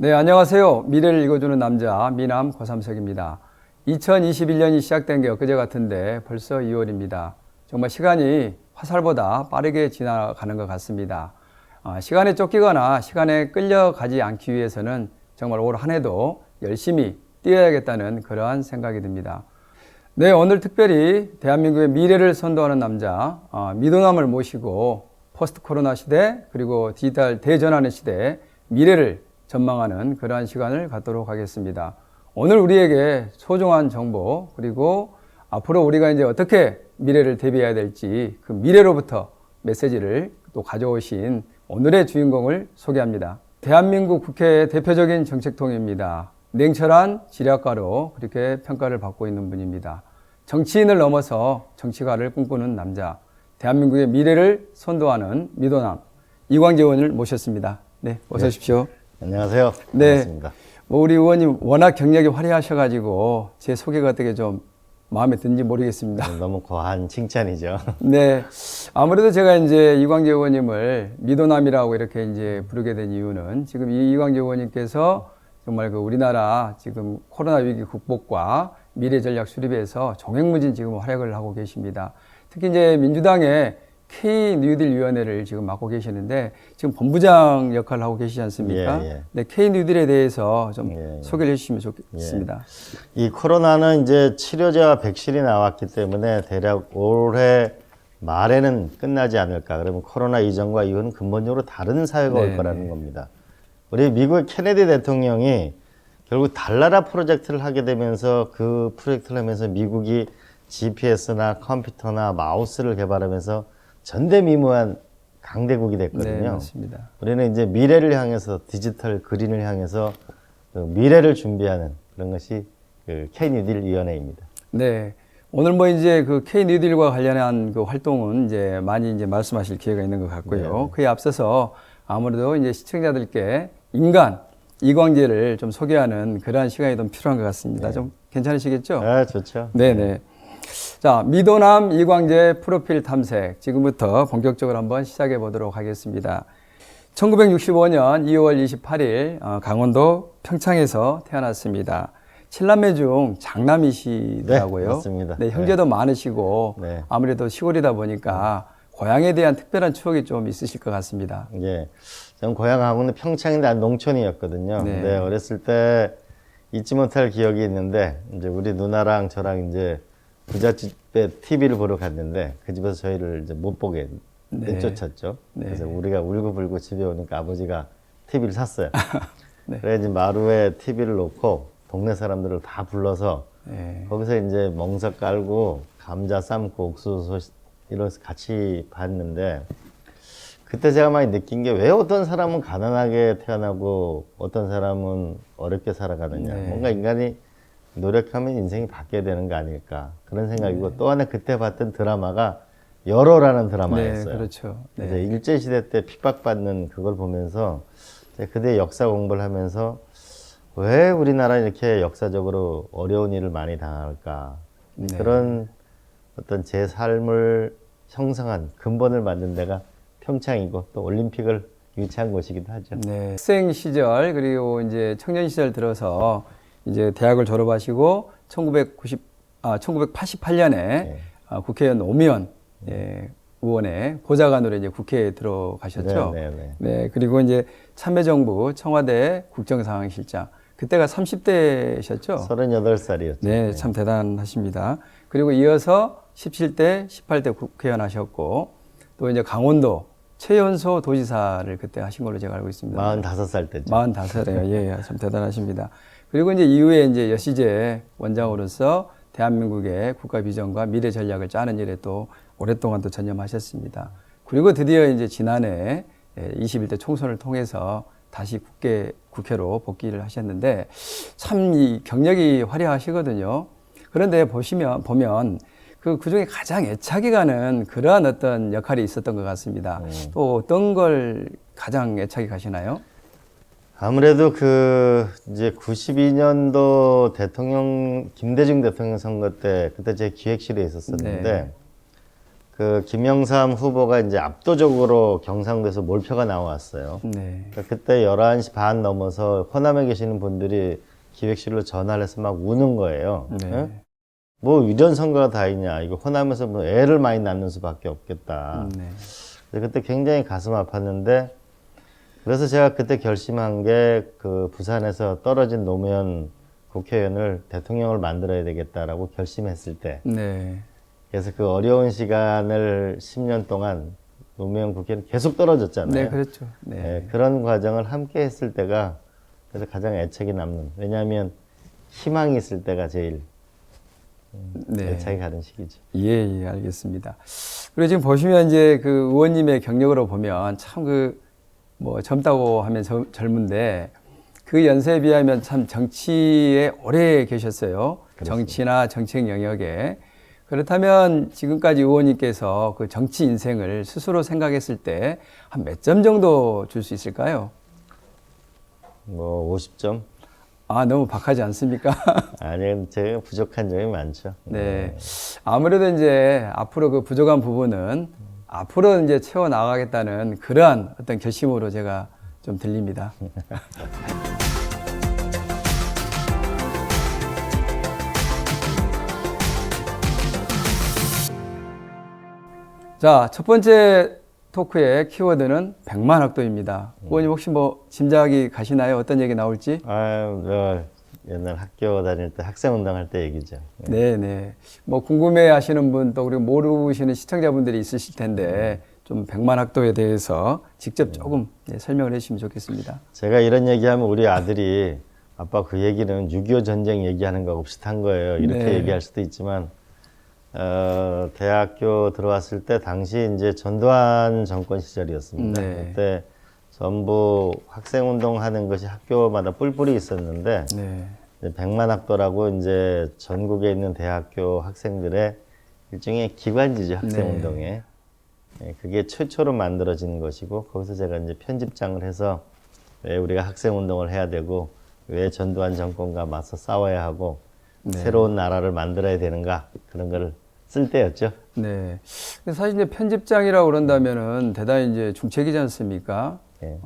네, 안녕하세요. 미래를 읽어주는 남자 미남 고삼석입니다. 2021년이 시작된 게 엊그제 같은데 벌써 2월입니다. 정말 시간이 화살보다 빠르게 지나가는 것 같습니다. 시간에 쫓기거나 시간에 끌려가지 않기 위해서는 정말 올 한 해도 열심히 뛰어야겠다는 그러한 생각이 듭니다. 네, 오늘 특별히 대한민국의 미래를 선도하는 남자 미도남을 모시고 포스트 코로나 시대 그리고 디지털 대전환의 시대 미래를 전망하는 그러한 시간을 갖도록 하겠습니다. 오늘 우리에게 소중한 정보 그리고 앞으로 우리가 이제 어떻게 미래를 대비해야 될지 그 미래로부터 메시지를 또 가져오신 오늘의 주인공을 소개합니다. 대한민국 국회의 대표적인 정책통입니다. 냉철한 지략가로 그렇게 평가를 받고 있는 분입니다. 정치인을 넘어서 정치가를 꿈꾸는 남자, 대한민국의 미래를 선도하는 미도남 이광재 의원을 모셨습니다. 네, 어서 오십시오. 안녕하세요. 네, 반갑습니다. 우리 의원님 워낙 경력이 화려하셔가지고 제 소개가 어떻게 좀 마음에 드는지 모르겠습니다. 너무 과한 칭찬이죠. 네, 아무래도 제가 이제 이광재 의원님을 미도남이라고 이렇게 이제 부르게 된 이유는 지금 이 이광재 의원님께서 정말 그 우리나라 지금 코로나 위기 극복과 미래 전략 수립에서 종횡무진 지금 활약을 하고 계십니다. 특히 이제 민주당의 K 뉴딜 위원회를 지금 맡고 계시는데 지금 본부장 역할을 하고 계시지 않습니까? 예, 예. 네, K 뉴딜에 대해서 좀 예, 예. 소개를 해주시면 좋겠습니다. 이 코로나는 이제 치료제와 백신이 나왔기 때문에 대략 올해 말에는 끝나지 않을까. 그러면 코로나 이전과 이후는 근본적으로 다른 사회가 올 거라는 겁니다. 우리 미국의 케네디 대통령이 결국 달나라 프로젝트를 하게 되면서 그 프로젝트를 하면서 미국이 GPS나 컴퓨터나 마우스를 개발하면서 전대미무한 강대국이 됐거든요. 네, 맞습니다. 우리는 이제 미래를 향해서 디지털 그린을 향해서 그 미래를 준비하는 그런 것이 그 K-뉴딜 위원회입니다. 네. 오늘 뭐 이제 그 K 뉴딜과 관련한 그 활동은 이제 많이 이제 말씀하실 기회가 있는 것 같고요. 네. 그에 앞서서 아무래도 이제 시청자들께 인간 이광재를 좀 소개하는 그러한 시간이 좀 필요한 것 같습니다. 네. 좀 괜찮으시겠죠? 아, 좋죠. 네네. 자, 미도남 이광재 프로필 탐색 지금부터 본격적으로 한번 시작해 보도록 하겠습니다. 1965년 2월 28일 강원도 평창에서 태어났습니다. 7남매 중 장남이시더라고요. 네, 맞습니다. 네, 형제도 많으시고 네. 아무래도 시골이다 보니까 고향에 대한 특별한 추억이 좀 있으실 것 같습니다. 예. 전 고향하고는 평창인데 농촌이었거든요. 네. 근데 어렸을 때 잊지 못할 기억이 있는데 이제 우리 누나랑 저랑 이제 부잣집에 TV를 보러 갔는데 그 집에서 저희를 이제 못 보게 내쫓았죠. 네. 그래서 우리가 울고불고 집에 오니까 아버지가 TV를 샀어요. 네. 그래야지 마루에 TV를 놓고 동네 사람들을 다 불러서 네. 거기서 이제 멍석 깔고 감자 삶고 옥수수 이러서 같이 봤는데 그때 제가 많이 느낀 게 왜 어떤 사람은 가난하게 태어나고 어떤 사람은 어렵게 살아가느냐. 네. 뭔가 인간이 노력하면 인생이 바뀌어야 되는 거 아닐까. 그런 생각이고 또 하나 그때 봤던 드라마가 열어라는 드라마였어요. 네, 그렇죠. 네. 그래서 일제시대 때 핍박받는 그걸 보면서 그때 역사 공부를 하면서 왜 우리나라 이렇게 역사적으로 어려운 일을 많이 당할까. 네. 그런 어떤 제 삶을 형성한 근본을 만든 데가 평창이고 또 올림픽을 유치한 곳이기도 하죠. 네. 학생 시절 그리고 이제 청년 시절 들어서 이제 대학을 졸업하시고 1988년에 국회의원 노무현 의원의 보좌관으로 이제 국회에 들어가셨죠. 네. 그리고 이제 참여정부 청와대 국정상황실장 그때가 30대셨죠. 38살이었죠. 네, 참 대단하십니다. 그리고 이어서 17대, 18대 국회의원 하셨고 또 이제 강원도 최연소 도지사를 그때 하신 걸로 제가 알고 있습니다. 45살 때죠. 45살이에요. 예, 참 대단하십니다. 그리고 이제 이후에 이제 여시제 원장으로서 대한민국의 국가 비전과 미래 전략을 짜는 일에 또 오랫동안 또 전념하셨습니다. 그리고 드디어 이제 지난해 21대 총선을 통해서 다시 국회로 복귀를 하셨는데 참 이 경력이 화려하시거든요. 그런데 보면 그 중에 가장 애착이 가는 그러한 어떤 역할이 있었던 것 같습니다. 또 어떤 걸 가장 애착이 가시나요? 아무래도 그 이제 92년도 김대중 대통령 선거 때 그때 제 기획실에 있었었는데 그 김영삼 후보가 이제 압도적으로 경상도에서 몰표가 나왔어요. 네. 그러니까 그때 11시 반 넘어서 호남에 계시는 분들이 기획실로 전화를 해서 막 우는 거예요. 네. 응? 뭐 이런 선거가 다 있냐. 이거 호남에서 뭐 애를 많이 낳는 수밖에 없겠다. 네. 그래서 그때 굉장히 가슴 아팠는데 그래서 제가 그때 결심한 게 그 부산에서 떨어진 노무현 국회의원을 대통령을 만들어야 되겠다라고 결심했을 때 네. 그래서 그 어려운 시간을 10년 동안 노무현 국회는 계속 떨어졌잖아요. 네, 그렇죠. 네. 예, 그런 과정을 함께 했을 때가 그래서 가장 애착이 남는. 왜냐하면 희망이 있을 때가 제일 네. 애착이 가는 시기죠. 예, 알겠습니다. 그리고 지금 보시면 이제 그 의원님의 경력으로 보면 참 그 뭐 젊다고 하면 젊은데 그 연세에 비하면 참 정치에 오래 계셨어요. 그렇습니다. 정치나 정책 영역에. 그렇다면 지금까지 의원님께서 그 정치 인생을 스스로 생각했을 때 한 몇 점 정도 줄 수 있을까요? 뭐 50점? 아, 너무 박하지 않습니까? 아니, 제가 부족한 점이 많죠. 네. 아무래도 이제 앞으로 그 부족한 부분은 앞으로 이제 채워 나가겠다는 그러한 어떤 결심으로 제가 좀 들립니다. 자, 첫 번째 토크의 키워드는 백만학도입니다. 의원님 혹시 뭐 짐작이 가시나요? 어떤 얘기 나올지? 옛날 학교 다닐 때 학생운동 할 때 얘기죠. 네네. 뭐 궁금해 하시는 분 또 그리고 모르시는 시청자분들이 있으실 텐데 좀 백만학도에 대해서 직접 조금 설명을 해주시면 좋겠습니다. 제가 이런 얘기하면 우리 아들이 아빠 그 얘기는 6.25 전쟁 얘기하는 거하고 비슷한 거예요. 이렇게 네. 얘기할 수도 있지만 대학교 들어왔을 때 당시 이제 전두환 정권 시절이었습니다. 네. 그때 전부 학생운동 하는 것이 학교마다 뿔뿔이 있었는데 네. 백만학도라고 이제 전국에 있는 대학교 학생들의 일종의 기관지죠, 학생운동에. 네, 그게 최초로 만들어진 것이고 거기서 제가 이제 편집장을 해서 왜 우리가 학생운동을 해야 되고 왜 전두환 정권과 맞서 싸워야 하고 네. 새로운 나라를 만들어야 되는가 그런 거를 쓸 때였죠. 네. 사실 이제 편집장이라고 그런다면은 대단히 이제 중책이지 않습니까? 네.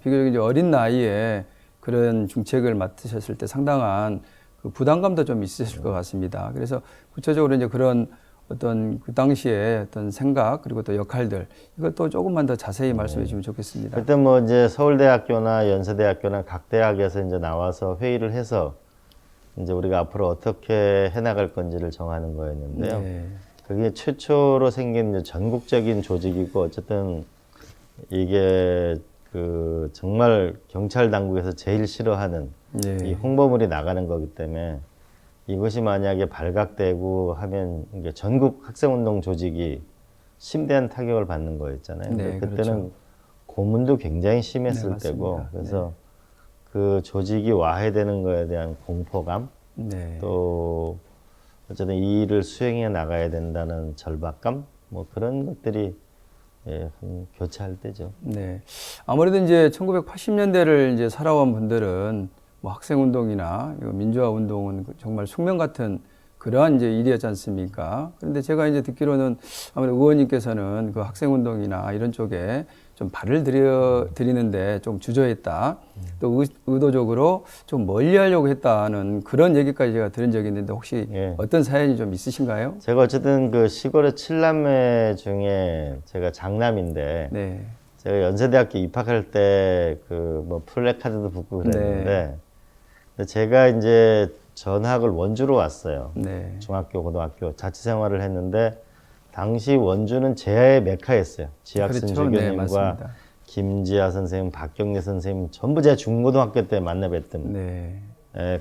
비교적 이제 어린 나이에 그런 중책을 맡으셨을 때 상당한 그 부담감도 좀 있으실 것 같습니다. 그래서 구체적으로 이제 그런 어떤 그 당시에 어떤 생각 그리고 또 역할들 이것도 조금만 더 자세히 말씀해 주시면 좋겠습니다. 그때 뭐 이제 서울대학교나 연세대학교나 각 대학에서 이제 나와서 회의를 해서 이제 우리가 앞으로 어떻게 해나갈 건지를 정하는 거였는데요. 네. 그게 최초로 생긴 이제 전국적인 조직이고 어쨌든 이게 그 정말 경찰 당국에서 제일 싫어하는 네. 이 홍보물이 나가는 거기 때문에 이것이 만약에 발각되고 하면 이게 전국 학생운동 조직이 심대한 타격을 받는 거였잖아요. 네, 그때는 그렇죠. 고문도 굉장히 심했을 네, 때고 맞습니다. 그래서 그 조직이 와해되는 거에 대한 공포감 네. 또 어쨌든 이 일을 수행해 나가야 된다는 절박감 뭐 그런 것들이 교차할 때죠. 네. 아무래도 이제 1980년대를 이제 살아온 분들은 뭐 학생운동이나 민주화운동은 정말 숙명 같은 그러한 이제 일이었지 않습니까? 그런데 제가 이제 듣기로는 아무래도 의원님께서는 그 학생운동이나 이런 쪽에 좀 발을 들이는데 좀 주저했다. 또 의도적으로 좀 멀리 하려고 했다는 그런 얘기까지 제가 들은 적이 있는데 혹시 예. 어떤 사연이 좀 있으신가요? 제가 어쨌든 그 시골의 7남매 중에 제가 장남인데 네. 제가 연세대학교 입학할 때 그 뭐 플래카드도 붙고 그랬는데 근데 제가 이제 전학을 원주로 왔어요. 네. 중학교, 고등학교 자취 생활을 했는데 당시 원주는 제야의 메카였어요. 지학순 그렇죠. 네, 주교님과 맞습니다. 김지아 선생님, 박경래 선생님 전부 제가 중고등학교 때 만나 뵀던. 네.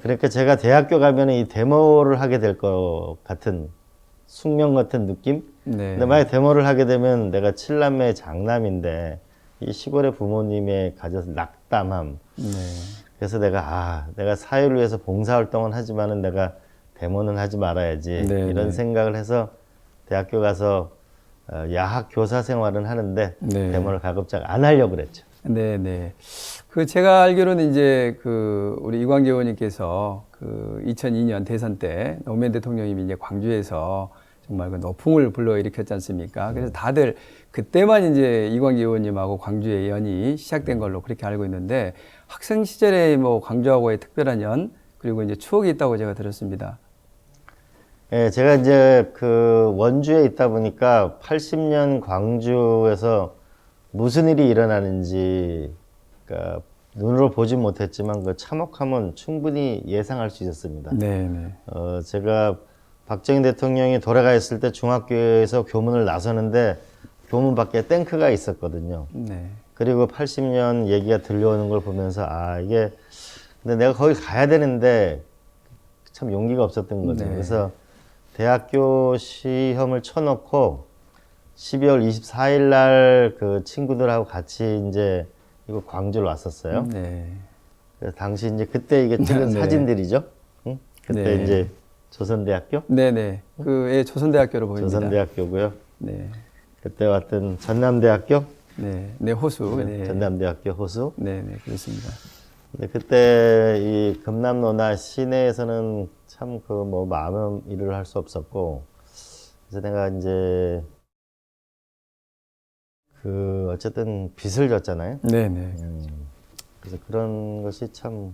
그러니까 제가 대학교 가면 이 데모를 하게 될 것 같은 숙명 같은 느낌? 네. 근데 만약 데모를 하게 되면 내가 7남매 장남인데 이 시골의 부모님의 가져서 낙담함. 네. 그래서 내가 사회를 위해서 봉사활동은 하지만은 내가 데모는 하지 말아야지 네, 이런 네. 생각을 해서 대학교 가서 야학 교사 생활은 하는데 네. 데모를 가급적 안 하려고 그랬죠. 네, 네. 그 제가 알기로는 이제 그 우리 이광재 의원님께서 그 2002년 대선 때 노무현 대통령님이 이제 광주에서 정말 그 노풍을 불러일으켰지 않습니까? 그래서 다들 그때만 이제 이광재 의원님하고 광주의 연이 시작된 걸로 그렇게 알고 있는데 학생 시절에 뭐 광주하고의 특별한 연 그리고 이제 추억이 있다고 제가 들었습니다. 예, 제가 이제 그 원주에 있다 보니까 80년 광주에서 무슨 일이 일어나는지, 그러니까 눈으로 보진 못했지만 그 참혹함은 충분히 예상할 수 있었습니다. 네네. 제가 박정희 대통령이 돌아가 있을 때 중학교에서 교문을 나서는데 교문 밖에 탱크가 있었거든요. 네. 그리고 80년 얘기가 들려오는 걸 보면서 이게 근데 내가 거기 가야 되는데 참 용기가 없었던 거죠. 네. 그래서 대학교 시험을 쳐놓고 12월 24일 날 그 친구들하고 같이 이제 이거 광주를 왔었어요. 네. 그래서 당시 이제 그때 이게 찍은 네. 사진들이죠. 응? 그때 네. 이제 조선대학교? 네네. 그 예, 조선대학교로 보입니다. 조선대학교고요. 네. 그때 왔던 전남대학교? 네. 네, 호수. 네. 전남대학교 호수. 네네. 그렇습니다. 근데 그때 이 금남로나 시내에서는 참 그 뭐 많은 일을 할 수 없었고, 그래서 내가 이제 그 어쨌든 빚을 졌잖아요. 네네. 그래서 그런 것이 참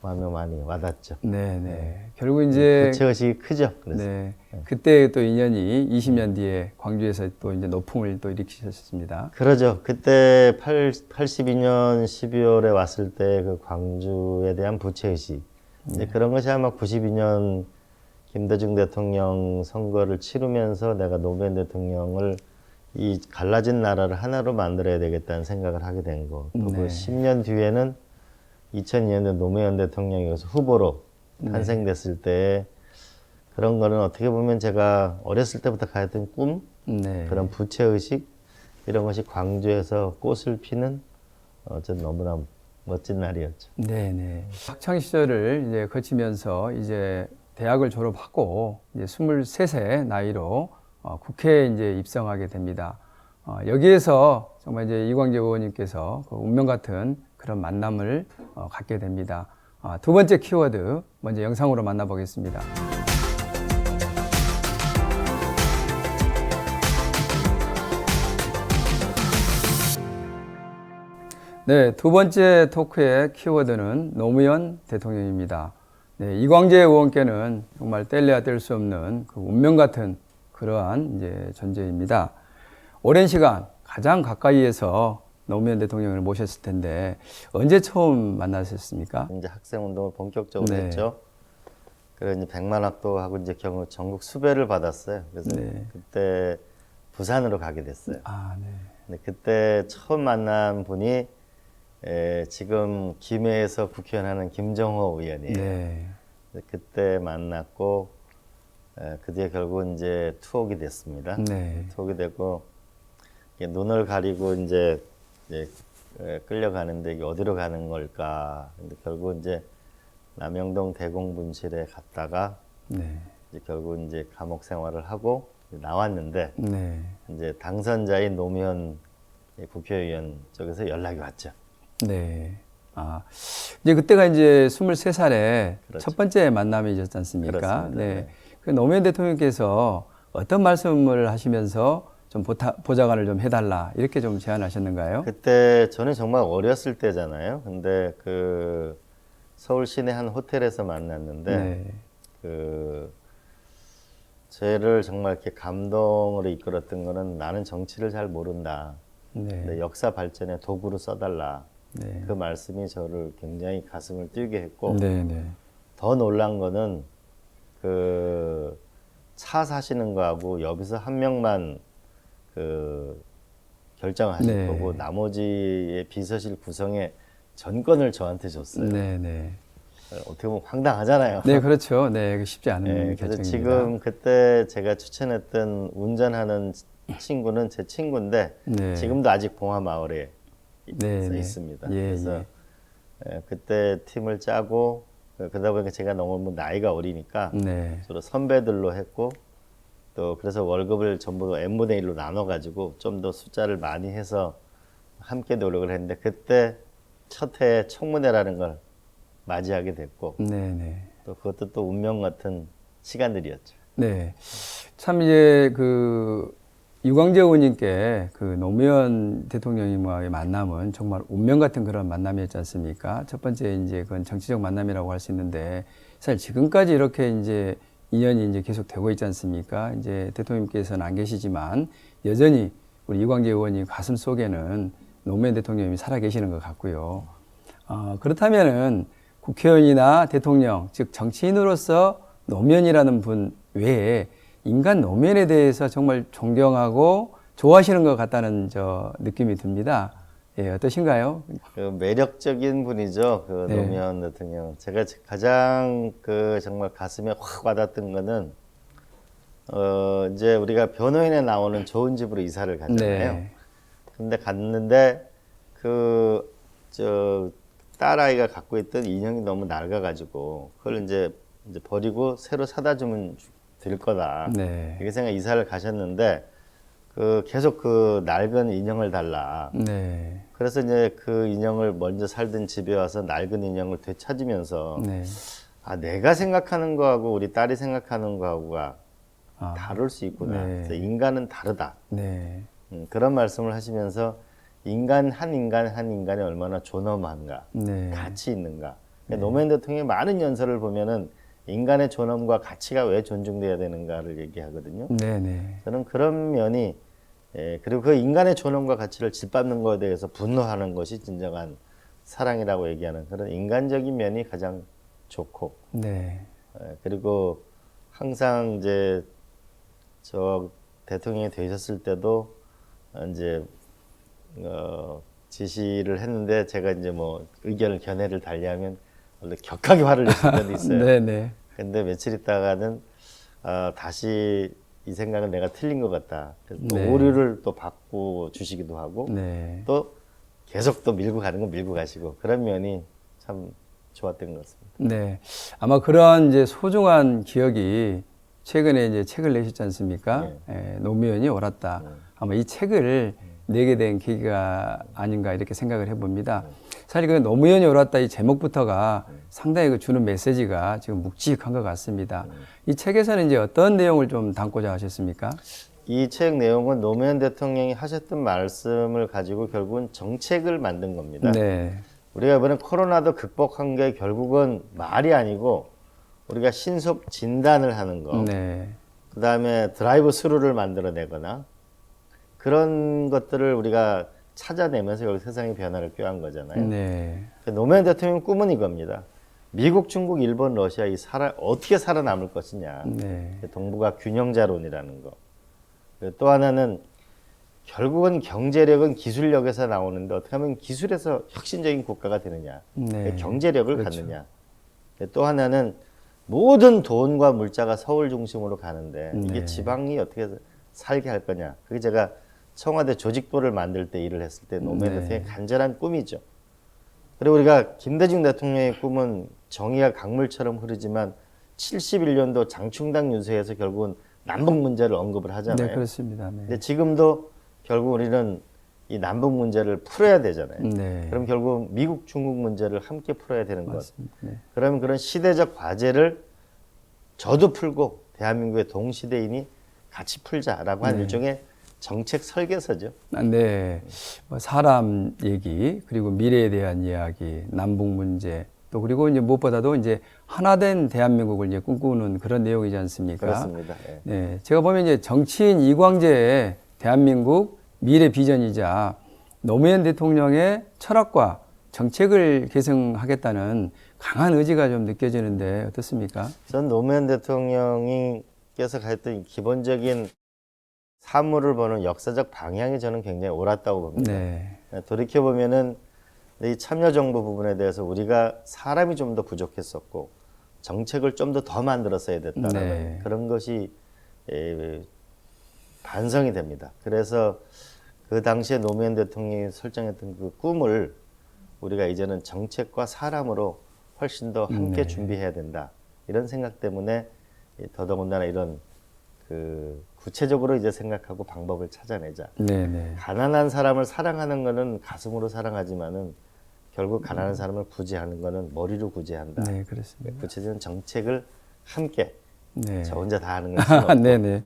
마음에 많이 와닿죠. 네네. 결국 이제 부채의식이 크죠. 그래서 네. 그때 또 인연이 20년 뒤에 광주에서 또 이제 노풍을 또 일으키셨습니다. 그러죠. 그때 82년 12월에 왔을 때 그 광주에 대한 부채의식. 이제 그런 것이 아마 92년 김대중 대통령 선거를 치르면서 내가 노무현 대통령을 이 갈라진 나라를 하나로 만들어야 되겠다는 생각을 하게 된 거. 또 그 네. 10년 뒤에는 2002년에 노무현 대통령이 여기서 후보로 탄생됐을 때 그런 거는 어떻게 보면 제가 어렸을 때부터 가졌던 꿈, 네. 그런 부채의식, 이런 것이 광주에서 꽃을 피는 어쨌든 너무나 멋진 날이었죠. 네네. 학창 시절을 이제 거치면서 이제 대학을 졸업하고 이제 23세 나이로 국회에 이제 입성하게 됩니다. 여기에서 정말 이제 이광재 의원님께서 그 운명 같은 그런 만남을 갖게 됩니다. 두 번째 키워드 먼저 영상으로 만나보겠습니다. 네, 두 번째 토크의 키워드는 노무현 대통령입니다. 네, 이광재 의원께는 정말 뗄래야 뗄 수 없는 그 운명 같은 그러한 이제 존재입니다. 오랜 시간 가장 가까이에서 노무현 대통령을 모셨을 텐데 언제 처음 만나셨습니까? 이제 학생 운동을 본격적으로 네. 했죠. 그래서 이제 백만학도하고 이제 전국 수배를 받았어요. 그래서 네. 그때 부산으로 가게 됐어요. 아, 네. 근데 그때 처음 만난 분이 지금 김해에서 국회의원 하는 김정호 의원이에요. 네. 그래서 그때 만났고 그 뒤에 결국 이제 투옥이 됐습니다. 네. 투옥이 되고 이게 눈을 가리고 이제 끌려가는데 이게 어디로 가는 걸까? 근데 결국 이제 남영동 대공분실에 갔다가 네. 이제 결국 이제 감옥 생활을 하고 나왔는데 네. 이제 당선자인 노무현 국회의원 쪽에서 연락이 왔죠. 네. 이제 그때가 이제 23살에 그렇죠. 첫 번째 만남이셨지 않습니까? 그렇습니다. 네. 네. 그 노무현 대통령께서 어떤 말씀을 하시면서 좀 보좌관을 좀 해달라 이렇게 좀 제안하셨는가요? 그때 저는 정말 어렸을 때잖아요. 근데 그 서울 시내 한 호텔에서 만났는데 네. 그 저를 정말 이렇게 감동으로 이끌었던 거는 나는 정치를 잘 모른다. 네. 근데 역사 발전에 도구로 써달라. 네. 그 말씀이 저를 굉장히 가슴을 뛰게 했고 네. 네. 더 놀란 거는 그 차 사시는 거하고 여기서 한 명만 그 결정을 하실 네. 거고 나머지의 비서실 구성에 전권을 저한테 줬어요. 네. 네. 어떻게 보면 황당하잖아요. 네, 그렇죠. 네, 그 쉽지 않은 네, 그래서 결정입니다. 지금 그때 제가 추천했던 운전하는 친구는 제 친구인데 네. 지금도 아직 봉화마을에 네, 네. 있습니다. 예, 그래서 그때 팀을 짜고 그러다 보니까 제가 너무 나이가 어리니까 네. 주로 선배들로 했고 또 그래서 월급을 전부 n분의 1로 나눠가지고 좀 더 숫자를 많이 해서 함께 노력을 했는데 그때 첫 해에 청문회라는 걸 맞이하게 됐고 네, 네. 또 그것도 또 운명 같은 시간들이었죠. 네. 참 이제 그 유광재 의원님께 그 노무현 대통령님과의 만남은 정말 운명 같은 그런 만남이었지 않습니까? 첫 번째 이제 그건 정치적 만남이라고 할 수 있는데 사실 지금까지 이렇게 이제 인연이 이제 계속 되고 있지 않습니까? 이제 대통령님께서는 안 계시지만 여전히 우리 유광재 의원님 가슴 속에는 노무현 대통령님이 살아 계시는 것 같고요. 그렇다면은 국회의원이나 대통령, 즉 정치인으로서 노무현이라는 분 외에 인간 노무현에 대해서 정말 존경하고 좋아하시는 것 같다는 저 느낌이 듭니다. 예, 어떠신가요? 그 매력적인 분이죠. 그 네. 노무현 대통령. 제가 가장 그 정말 가슴에 확 와닿던 거는 이제 우리가 변호인에 나오는 좋은 집으로 이사를 갔잖아요. 네. 근데 갔는데 저 딸아이가 갖고 있던 인형이 너무 낡아가지고 그걸 이제 버리고 새로 사다 주면 될 거다. 네. 이렇게 생각 이사를 가셨는데 계속 그 낡은 인형을 달라. 네. 그래서 이제 그 인형을 먼저 살던 집에 와서 낡은 인형을 되찾으면서 네. 내가 생각하는 거하고 우리 딸이 생각하는 거하고가 다를 수 있구나. 네. 그래서 인간은 다르다. 네. 그런 말씀을 하시면서 인간 한 인간이 얼마나 존엄한가, 네. 가치 있는가. 노무현 대통령의 많은 연설을 보면은 인간의 존엄과 가치가 왜 존중돼야 되는가를 얘기하거든요. 네. 네. 저는 그런 면이 그리고 그 인간의 존엄과 가치를 짓밟는 것에 대해서 분노하는 것이 진정한 사랑이라고 얘기하는 그런 인간적인 면이 가장 좋고 네. 그리고 항상 이제 저 대통령이 되셨을 때도 이제 지시를 했는데 제가 이제 뭐 의견을 견해를 달리하면 원래 격하게 화를 내신 적도 있어요. 네. 네. 근데 며칠 있다가는 다시 이 생각은 내가 틀린 것 같다. 그래서 또 네. 오류를 또 바꿔 주시기도 하고 네. 또 계속 또 밀고 가는 건 밀고 가시고 그런 면이 참 좋았던 것 같습니다. 네. 아마 그런 이제 소중한 기억이 최근에 이제 책을 내셨지 않습니까? 노무현이 옳았다. 아마 이 책을 내게 된 계기가 아닌가 이렇게 생각을 해봅니다. 사실 그 노무현이 옳았다 이 제목부터가 상당히 그 주는 메시지가 지금 묵직한 것 같습니다. 이 책에서는 이제 어떤 내용을 좀 담고자 하셨습니까? 이 책 내용은 노무현 대통령이 하셨던 말씀을 가지고 결국은 정책을 만든 겁니다. 네. 우리가 이번에 코로나도 극복한 게 결국은 말이 아니고 우리가 신속 진단을 하는 거, 네. 그 다음에 드라이브 스루를 만들어내거나 그런 것들을 우리가 찾아내면서 여기 세상의 변화를 꾀한 거잖아요. 네. 노무현 대통령 꿈은 이겁니다. 미국, 중국, 일본, 러시아 어떻게 살아남을 것이냐. 네. 동북아 균형자론이라는 거. 또 하나는 결국은 경제력은 기술력에서 나오는데 어떻게 하면 기술에서 혁신적인 국가가 되느냐. 네. 경제력을 그렇죠. 갖느냐. 또 하나는 모든 돈과 물자가 서울 중심으로 가는데 이게 네. 지방이 어떻게 살게 할 거냐. 그게 제가 청와대 조직부를 만들 때 일을 했을 때 노무현 네. 대통령의 간절한 꿈이죠. 그리고 우리가 김대중 대통령의 꿈은 정의가 강물처럼 흐르지만 71년도 장충당 유세에서 결국은 남북 문제를 언급을 하잖아요. 네, 그렇습니다. 네. 근데 지금도 결국 우리는 이 남북 문제를 풀어야 되잖아요. 네. 그럼 결국 미국, 중국 문제를 함께 풀어야 되는 것. 맞습니다. 네. 그러면 그런 시대적 과제를 저도 풀고 대한민국의 동시대인이 같이 풀자라고 한 일종의 정책 설계서죠. 네. 뭐 사람 얘기, 그리고 미래에 대한 이야기, 남북 문제, 또 그리고 이제 무엇보다도 이제 하나된 대한민국을 이제 꿈꾸는 그런 내용이지 않습니까? 그렇습니다. 예. 네. 제가 보면 이제 정치인 이광재의 대한민국 미래 비전이자 노무현 대통령의 철학과 정책을 계승하겠다는 강한 의지가 좀 느껴지는데 어떻습니까? 전 노무현 대통령께서 가했던 이 기본적인 사물을 보는 역사적 방향이 저는 굉장히 옳았다고 봅니다. 네. 돌이켜보면은 이 참여정부 부분에 대해서 우리가 사람이 좀 더 부족했었고 정책을 좀 더 만들었어야 됐다는 네. 그런 것이 반성이 됩니다. 그래서 그 당시에 노무현 대통령이 설정했던 그 꿈을 우리가 이제는 정책과 사람으로 훨씬 더 함께 준비해야 된다. 이런 생각 때문에 더더군다나 이런 그 구체적으로 이제 생각하고 방법을 찾아내자. 네. 가난한 사람을 사랑하는 거는 가슴으로 사랑하지만은 결국 가난한 사람을 구제하는 거는 머리로 구제한다. 네, 그렇습니다. 구체적인 정책을 함께 네. 저 혼자 다 하는 것은 없고 네네.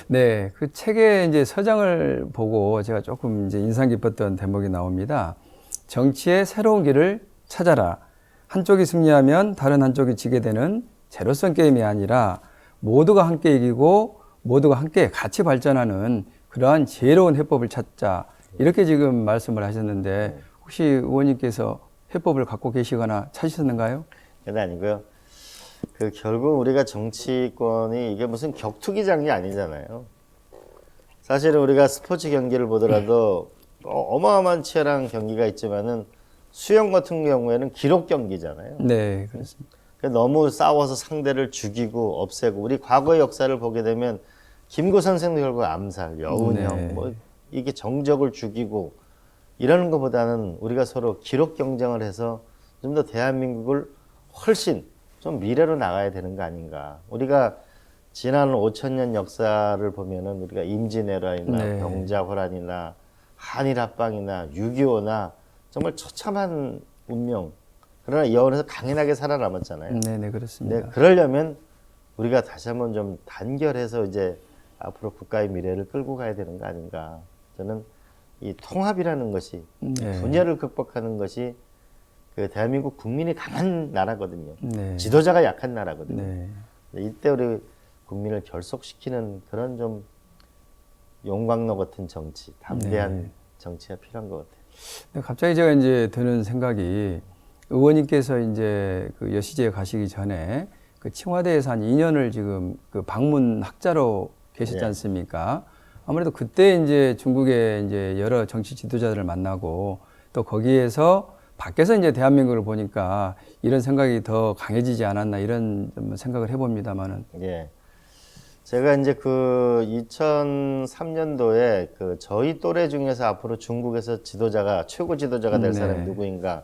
네, 그 책의 이제 서장을 보고 제가 조금 이제 인상 깊었던 대목이 나옵니다. 정치의 새로운 길을 찾아라. 한쪽이 승리하면 다른 한쪽이 지게 되는 제로섬 게임이 아니라 모두가 함께 이기고 모두가 함께 같이 발전하는 그러한 지혜로운 해법을 찾자. 이렇게 지금 말씀을 하셨는데 혹시 의원님께서 해법을 갖고 계시거나 찾으셨는가요? 그게 아니고요. 그 결국 우리가 정치권이 이게 무슨 격투기장이 아니잖아요. 사실은 우리가 스포츠 경기를 보더라도 어마어마한 치열한 경기가 있지만은 수영 같은 경우에는 기록 경기잖아요. 네, 그렇습니다. 너무 싸워서 상대를 죽이고 없애고 우리 과거의 역사를 보게 되면 김구 선생도 결국 암살, 여운형, 네. 뭐 이게 정적을 죽이고 이러는 것보다는 우리가 서로 기록 경쟁을 해서 좀 더 대한민국을 훨씬 좀 미래로 나가야 되는 거 아닌가. 우리가 지난 5,000년 역사를 보면은 우리가 임진왜란이나 네. 병자호란이나 한일 합방이나 6.25나 정말 처참한 운명. 그러나 이 여원에서 강인하게 살아남았잖아요. 네, 네, 그렇습니다. 네, 그러려면 우리가 다시 한번 좀 단결해서 이제 앞으로 국가의 미래를 끌고 가야 되는 거 아닌가. 저는 이 통합이라는 것이 네. 분열을 극복하는 것이 그 대한민국 국민이 강한 나라거든요. 네. 지도자가 약한 나라거든요. 네. 이때 우리 국민을 결속시키는 그런 좀 용광로 같은 정치, 담대한 네. 정치가 필요한 것 같아요. 근데 갑자기 제가 이제 드는 생각이 의원님께서 이제 그 여시지에 가시기 전에 그 칭화대에서 한 2년을 지금 그 방문 학자로 계셨지 네. 않습니까? 아무래도 그때 이제 중국의 이제 여러 정치 지도자들을 만나고 또 거기에서 밖에서 이제 대한민국을 보니까 이런 생각이 더 강해지지 않았나 이런 좀 생각을 해봅니다만은. 예. 제가 이제 그 2003년도에 그 저희 또래 중에서 앞으로 중국에서 지도자가 최고 지도자가 될 네. 사람이 누구인가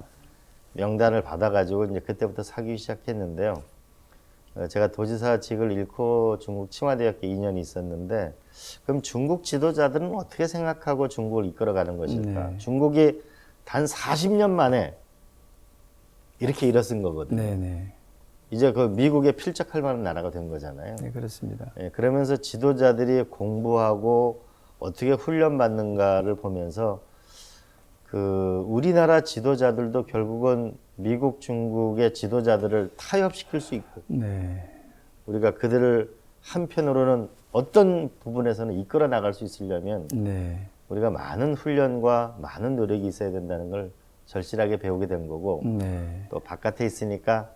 명단을 받아가지고 이제 그때부터 사귀기 시작했는데요. 제가 도지사직을 잃고 중국 칭화대학교 2년이 있었는데 그럼 중국 지도자들은 어떻게 생각하고 중국을 이끌어가는 것일까? 네. 중국이 단 40년 만에 이렇게 일어선 거거든요. 네네. 이제 그 미국에 필적할 만한 나라가 된 거잖아요. 네, 그렇습니다. 예, 그러면서 지도자들이 공부하고 어떻게 훈련받는가를 보면서 그 우리나라 지도자들도 결국은 미국, 중국의 지도자들을 타협시킬 수 있고 네. 우리가 그들을 한편으로는 어떤 부분에서는 이끌어 나갈 수 있으려면 네. 우리가 많은 훈련과 많은 노력이 있어야 된다는 걸 절실하게 배우게 된 거고 네. 또 바깥에 있으니까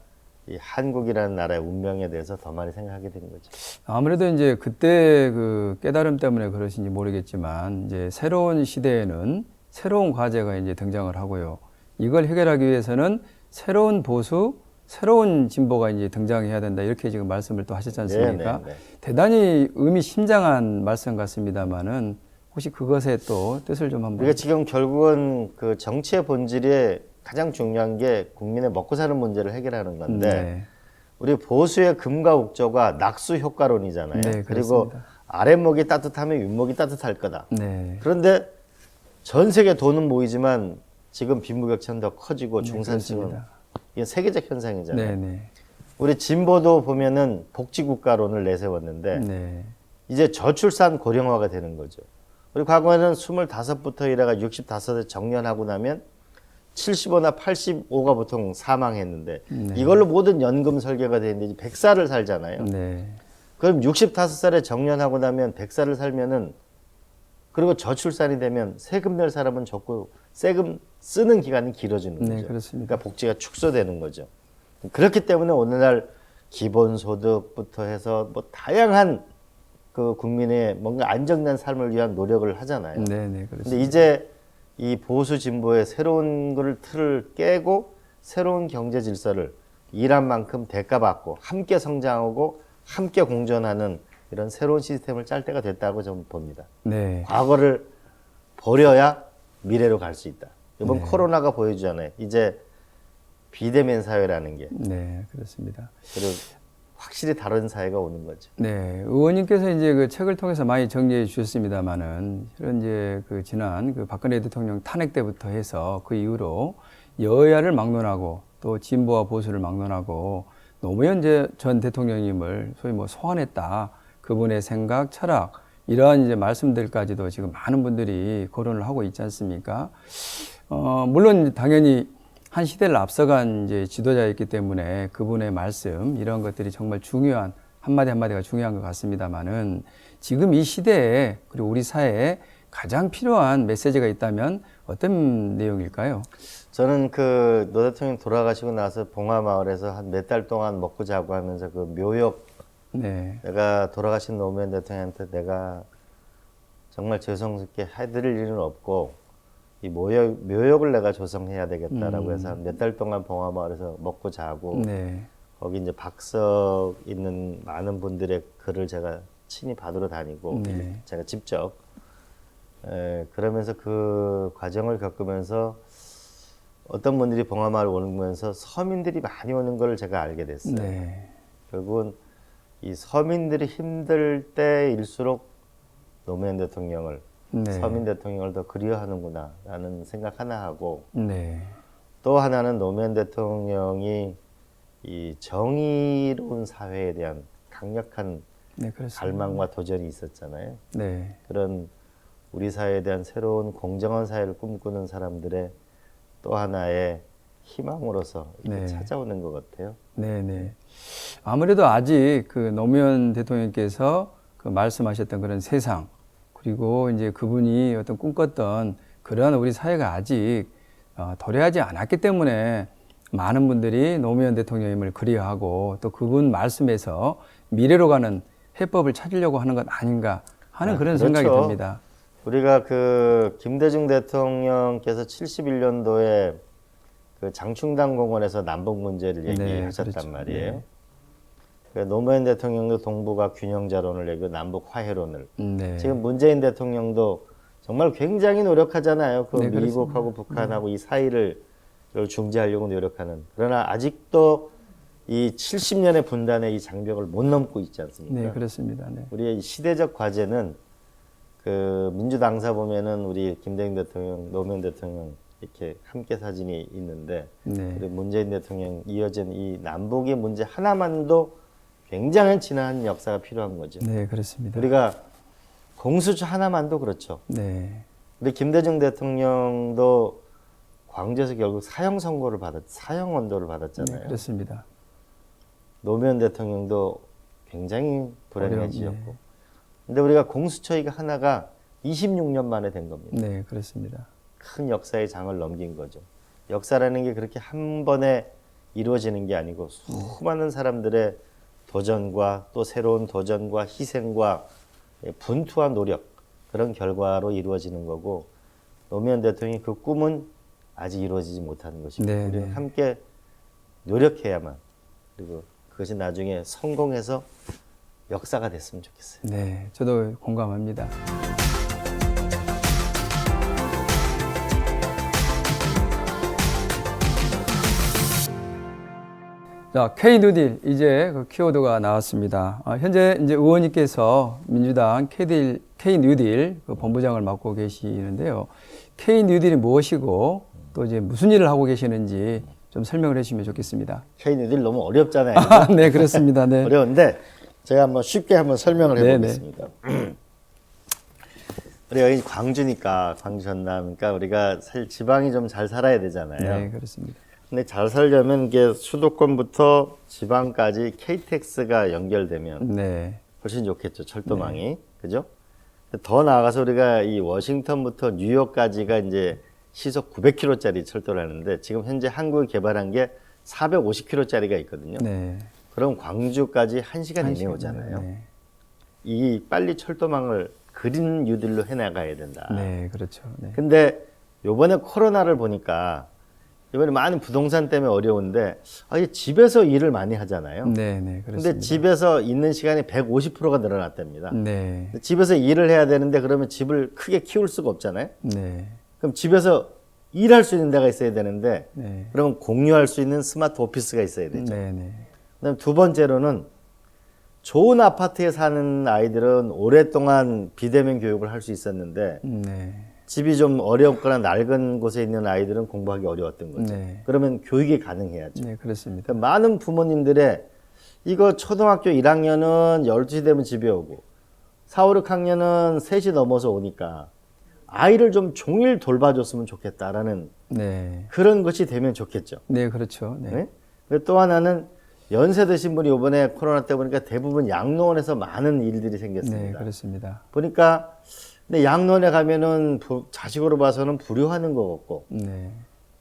이 한국이라는 나라의 운명에 대해서 더 많이 생각하게 된 거죠. 아무래도 이제 그때 그 깨달음 때문에 그러신지 모르겠지만 이제 새로운 시대에는 새로운 과제가 이제 등장을 하고요. 이걸 해결하기 위해서는 새로운 보수, 새로운 진보가 이제 등장해야 된다. 이렇게 지금 말씀을 또 하셨지 않습니까? 네. 대단히 의미심장한 말씀 같습니다만은 혹시 그것에 또 뜻을 좀 한번. 우리가 지금 결국은 그 정치의 본질에 가장 중요한 게 국민의 먹고 사는 문제를 해결하는 건데 네. 우리 보수의 금과 옥조가 낙수 효과론이잖아요. 네, 그리고 그렇습니다. 아랫목이 따뜻하면 윗목이 따뜻할 거다. 네. 그런데 전 세계 돈은 모이지만 지금 빈부격차는 더 커지고 중산층은 그렇습니다. 이게 세계적 현상이잖아요. 네, 네. 우리 진보도 보면은 복지국가론을 내세웠는데 네. 이제 저출산 고령화가 되는 거죠. 우리 과거에는 25부터 이래가 65에 정년하고 나면 75나 85가 보통 사망했는데 이걸로 모든 연금 설계가 되는데 100살을 살잖아요. 네. 그럼 65살에 정년하고 나면 100살을 살면은 그리고 저출산이 되면 세금 낼 사람은 적고 세금 쓰는 기간이 길어지는 거죠. 네, 그렇습니다. 그러니까 복지가 축소되는 거죠. 그렇기 때문에 오늘날 기본소득부터 해서 뭐 다양한 그 국민의 뭔가 안정된 삶을 위한 노력을 하잖아요. 네, 네, 그렇습니다. 근데 이제 이 보수 진보의 새로운 틀을 깨고 새로운 경제 질서를 일한 만큼 대가받고 함께 성장하고 함께 공존하는 이런 새로운 시스템을 짤 때가 됐다고 저는 봅니다. 네. 과거를 버려야 미래로 갈 수 있다. 이번 네. 코로나가 보여주잖아요. 이제 비대면 사회라는 게 네, 그렇습니다. 그리고 확실히 다른 사회가 오는 거죠. 네, 의원님께서 이제 그 책을 통해서 많이 정리해 주셨습니다만은 실은 이제 그 지난 그 박근혜 대통령 탄핵 때부터 해서 그 이후로 여야를 막론하고 또 진보와 보수를 막론하고 노무현 전 대통령님을 소위 뭐 소환했다. 그분의 생각, 철학 이러한 이제 말씀들까지도 지금 많은 분들이 거론을 하고 있지 않습니까? 물론 당연히 한 시대를 앞서간 이제 지도자였기 때문에 그분의 말씀 이런 것들이 정말 중요한 한마디 한마디가 중요한 것 같습니다만은 지금 이 시대에 그리고 우리 사회에 가장 필요한 메시지가 있다면 어떤 내용일까요? 저는 그 노 대통령 돌아가시고 나서 봉화마을에서 한 몇 달 동안 먹고 자고 하면서 그 묘역, 네, 내가 돌아가신 노무현 대통령한테 내가 정말 죄송스럽게 해드릴 일은 없고 이 묘역을 내가 조성해야 되겠다라고 해서 한 몇 달 동안 봉화마을에서 먹고 자고 네, 거기 이제 박석 있는 많은 분들의 글을 제가 친히 받으러 다니고 네. 제가 직접 그러면서 그 과정을 겪으면서 어떤 분들이 봉화마을 오면서 서민들이 많이 오는 걸 제가 알게 됐어요. 네. 결국은 이 서민들이 힘들 때일수록 노무현 대통령을 네. 서민 대통령을 더 그리워하는구나라는 생각 하나 하고 네. 또 하나는 노무현 대통령이 이 정의로운 사회에 대한 강력한 네, 그렇습니다. 갈망과 도전이 있었잖아요. 네. 그런 우리 사회에 대한 새로운 공정한 사회를 꿈꾸는 사람들의 또 하나의 희망으로서 이렇게 네. 찾아오는 것 같아요. 네, 네. 아무래도 아직 그 노무현 대통령께서 그 말씀하셨던 그런 세상, 그리고 이제 그분이 어떤 꿈꿨던 그런 우리 사회가 아직 도래하지 않았기 때문에 많은 분들이 노무현 대통령님을 그리워하고 또 그분 말씀에서 미래로 가는 해법을 찾으려고 하는 것 아닌가 하는 그런 그렇죠. 생각이 듭니다. 우리가 그 김대중 대통령께서 71년도에 그 장충당 공원에서 남북 문제를 얘기하셨단 그렇죠. 말이에요. 네. 그 노무현 대통령도 동북아 균형자론을 얘기하고 남북 화해론을. 네. 지금 문재인 대통령도 정말 굉장히 노력하잖아요. 그 네, 미국하고 북한하고 이 사이를 중재하려고 노력하는. 그러나 아직도 이 70년의 분단의 이 장벽을 못 넘고 있지 않습니까? 네, 그렇습니다. 네. 우리의 시대적 과제는 그 민주당사 보면은 우리 김대중 대통령, 노무현 대통령 이렇게 함께 사진이 있는데 네. 그리고 문재인 대통령 이어진 이 남북의 문제 하나만도 굉장히 지난 역사가 필요한 거죠. 네, 그렇습니다. 우리가 공수처 하나만도 그렇죠. 네. 우리 김대중 대통령도 광주에서 결국 사형 언도를 네, 받았잖아요. 그렇습니다. 노무현 대통령도 굉장히 불행해지셨고. 어려운, 근데 우리가 공수처가 하나가 26년 만에 된 겁니다. 네, 그렇습니다. 큰 역사의 장을 넘긴 거죠. 역사라는 게 그렇게 한 번에 이루어지는 게 아니고 수많은 사람들의 도전과 또 새로운 도전과 희생과 분투한 노력 그런 결과로 이루어지는 거고 노무현 대통령이 그 꿈은 아직 이루어지지 못하는 것입니다. 네, 우리는 네. 함께 노력해야만 그리고 그것이 나중에 성공해서 역사가 됐으면 좋겠어요. 네, 저도 공감합니다. 자, K-뉴딜 이제 그 키워드가 나왔습니다. 현재 이제 의원님께서 민주당 K-뉴딜 그 본부장을 맡고 계시는데요. K-뉴딜이 무엇이고 또 이제 무슨 일을 하고 계시는지 좀 설명을 해주시면 좋겠습니다. K-뉴딜 너무 어렵잖아요. 네, 그렇습니다. 네. 어려운데 제가 한번 쉽게 한번 설명을 해보겠습니다. 우리 여기 광주니까 광주 전남이니까 우리가 사실 지방이 좀 잘 살아야 되잖아요. 네, 그렇습니다. 근데 잘 살려면 이게 수도권부터 지방까지 KTX가 연결되면 네, 훨씬 좋겠죠. 철도망이. 그죠? 더 나아가서 우리가 이 워싱턴부터 뉴욕까지가 이제 시속 900km짜리 철도를 하는데 지금 현재 한국이 개발한 게 450km짜리가 있거든요. 네. 그럼 광주까지 1시간 이내에 오잖아요. 네. 이 빨리 철도망을 그린 뉴딜로 해나가야 된다. 네, 그렇죠. 네. 근데 요번에 코로나를 보니까 이번에 많은 부동산 때문에 어려운데 집에서 일을 많이 하잖아요. 네, 네, 그렇습니다. 근데 집에서 있는 시간이 150%가 늘어났답니다. 네, 집에서 일을 해야 되는데 그러면 집을 크게 키울 수가 없잖아요. 네, 그럼 집에서 일할 수 있는 데가 있어야 되는데 네, 그러면 공유할 수 있는 스마트 오피스가 있어야 되죠. 네, 네, 그다음 두 번째로는 좋은 아파트에 사는 아이들은 오랫동안 비대면 교육을 할 수 있었는데 네, 집이 좀 어렵거나 낡은 곳에 있는 아이들은 공부하기 어려웠던 거죠. 네. 그러면 교육이 가능해야죠. 네, 그렇습니다. 그러니까 많은 부모님들의 이거 초등학교 1학년은 12시 되면 집에 오고 4, 5, 6학년은 3시 넘어서 오니까 아이를 좀 종일 돌봐줬으면 좋겠다라는 네. 그런 것이 되면 좋겠죠. 네, 그렇죠. 네. 네? 그리고 또 하나는 연세 드신 분이 이번에 코로나 때 보니까 대부분 양로원에서 많은 일들이 네, 생겼습니다. 그렇습니다. 보니까 근데 양로원에 가면은 자식으로 봐서는 불효하는 것 같고 네.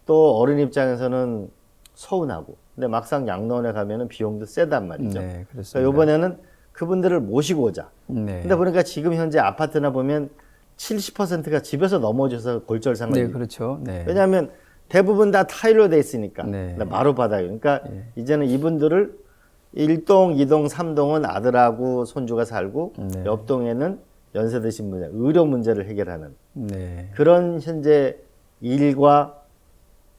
또 어른 입장에서는 서운하고 근데 막상 양로원에 가면은 비용도 세단 말이죠. 네, 그렇습니다. 그러니까 이번에는 그분들을 모시고 오자. 네. 근데 보니까 지금 현재 아파트나 보면 70%가 집에서 넘어져서 골절상을 네, 그렇죠. 네. 왜냐하면 대부분 다 타일로 돼 있으니까 네. 마루 바닥이 그러니까 이제는 이분들을 1동, 2동, 3동은 아들하고 손주가 살고 네. 옆 동에는 연세 드신 분들 의료 문제를 해결하는 네. 그런 현재 일과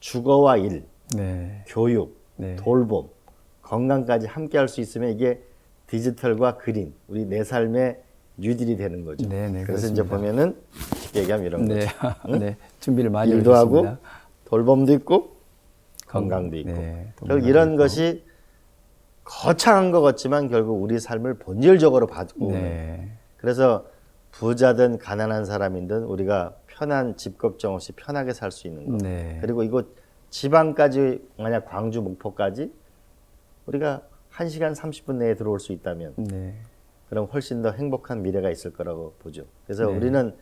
주거와 일, 네. 교육, 네. 돌봄, 건강까지 함께 할 수 있으면 이게 디지털과 그린 우리 내 삶의 뉴딜이 되는 거죠. 네, 네, 그래서 그렇습니다. 이제 보면은 쉽게 얘기하면 이런 네. 거죠. 네. 준비를 많이 일도 하고 해주셨습니다. 돌봄도 있고 건강도 있고 네, 결국 이런 것이 거창한 것 같지만 결국 우리 삶을 본질적으로 바꾸는 네. 그래서 부자든 가난한 사람이든 우리가 편한 집 걱정 없이 편하게 살 수 있는 것 네. 그리고 이곳 지방까지 만약 광주 목포까지 우리가 1시간 30분 내에 들어올 수 있다면 네. 그럼 훨씬 더 행복한 미래가 있을 거라고 보죠. 그래서 네. 우리는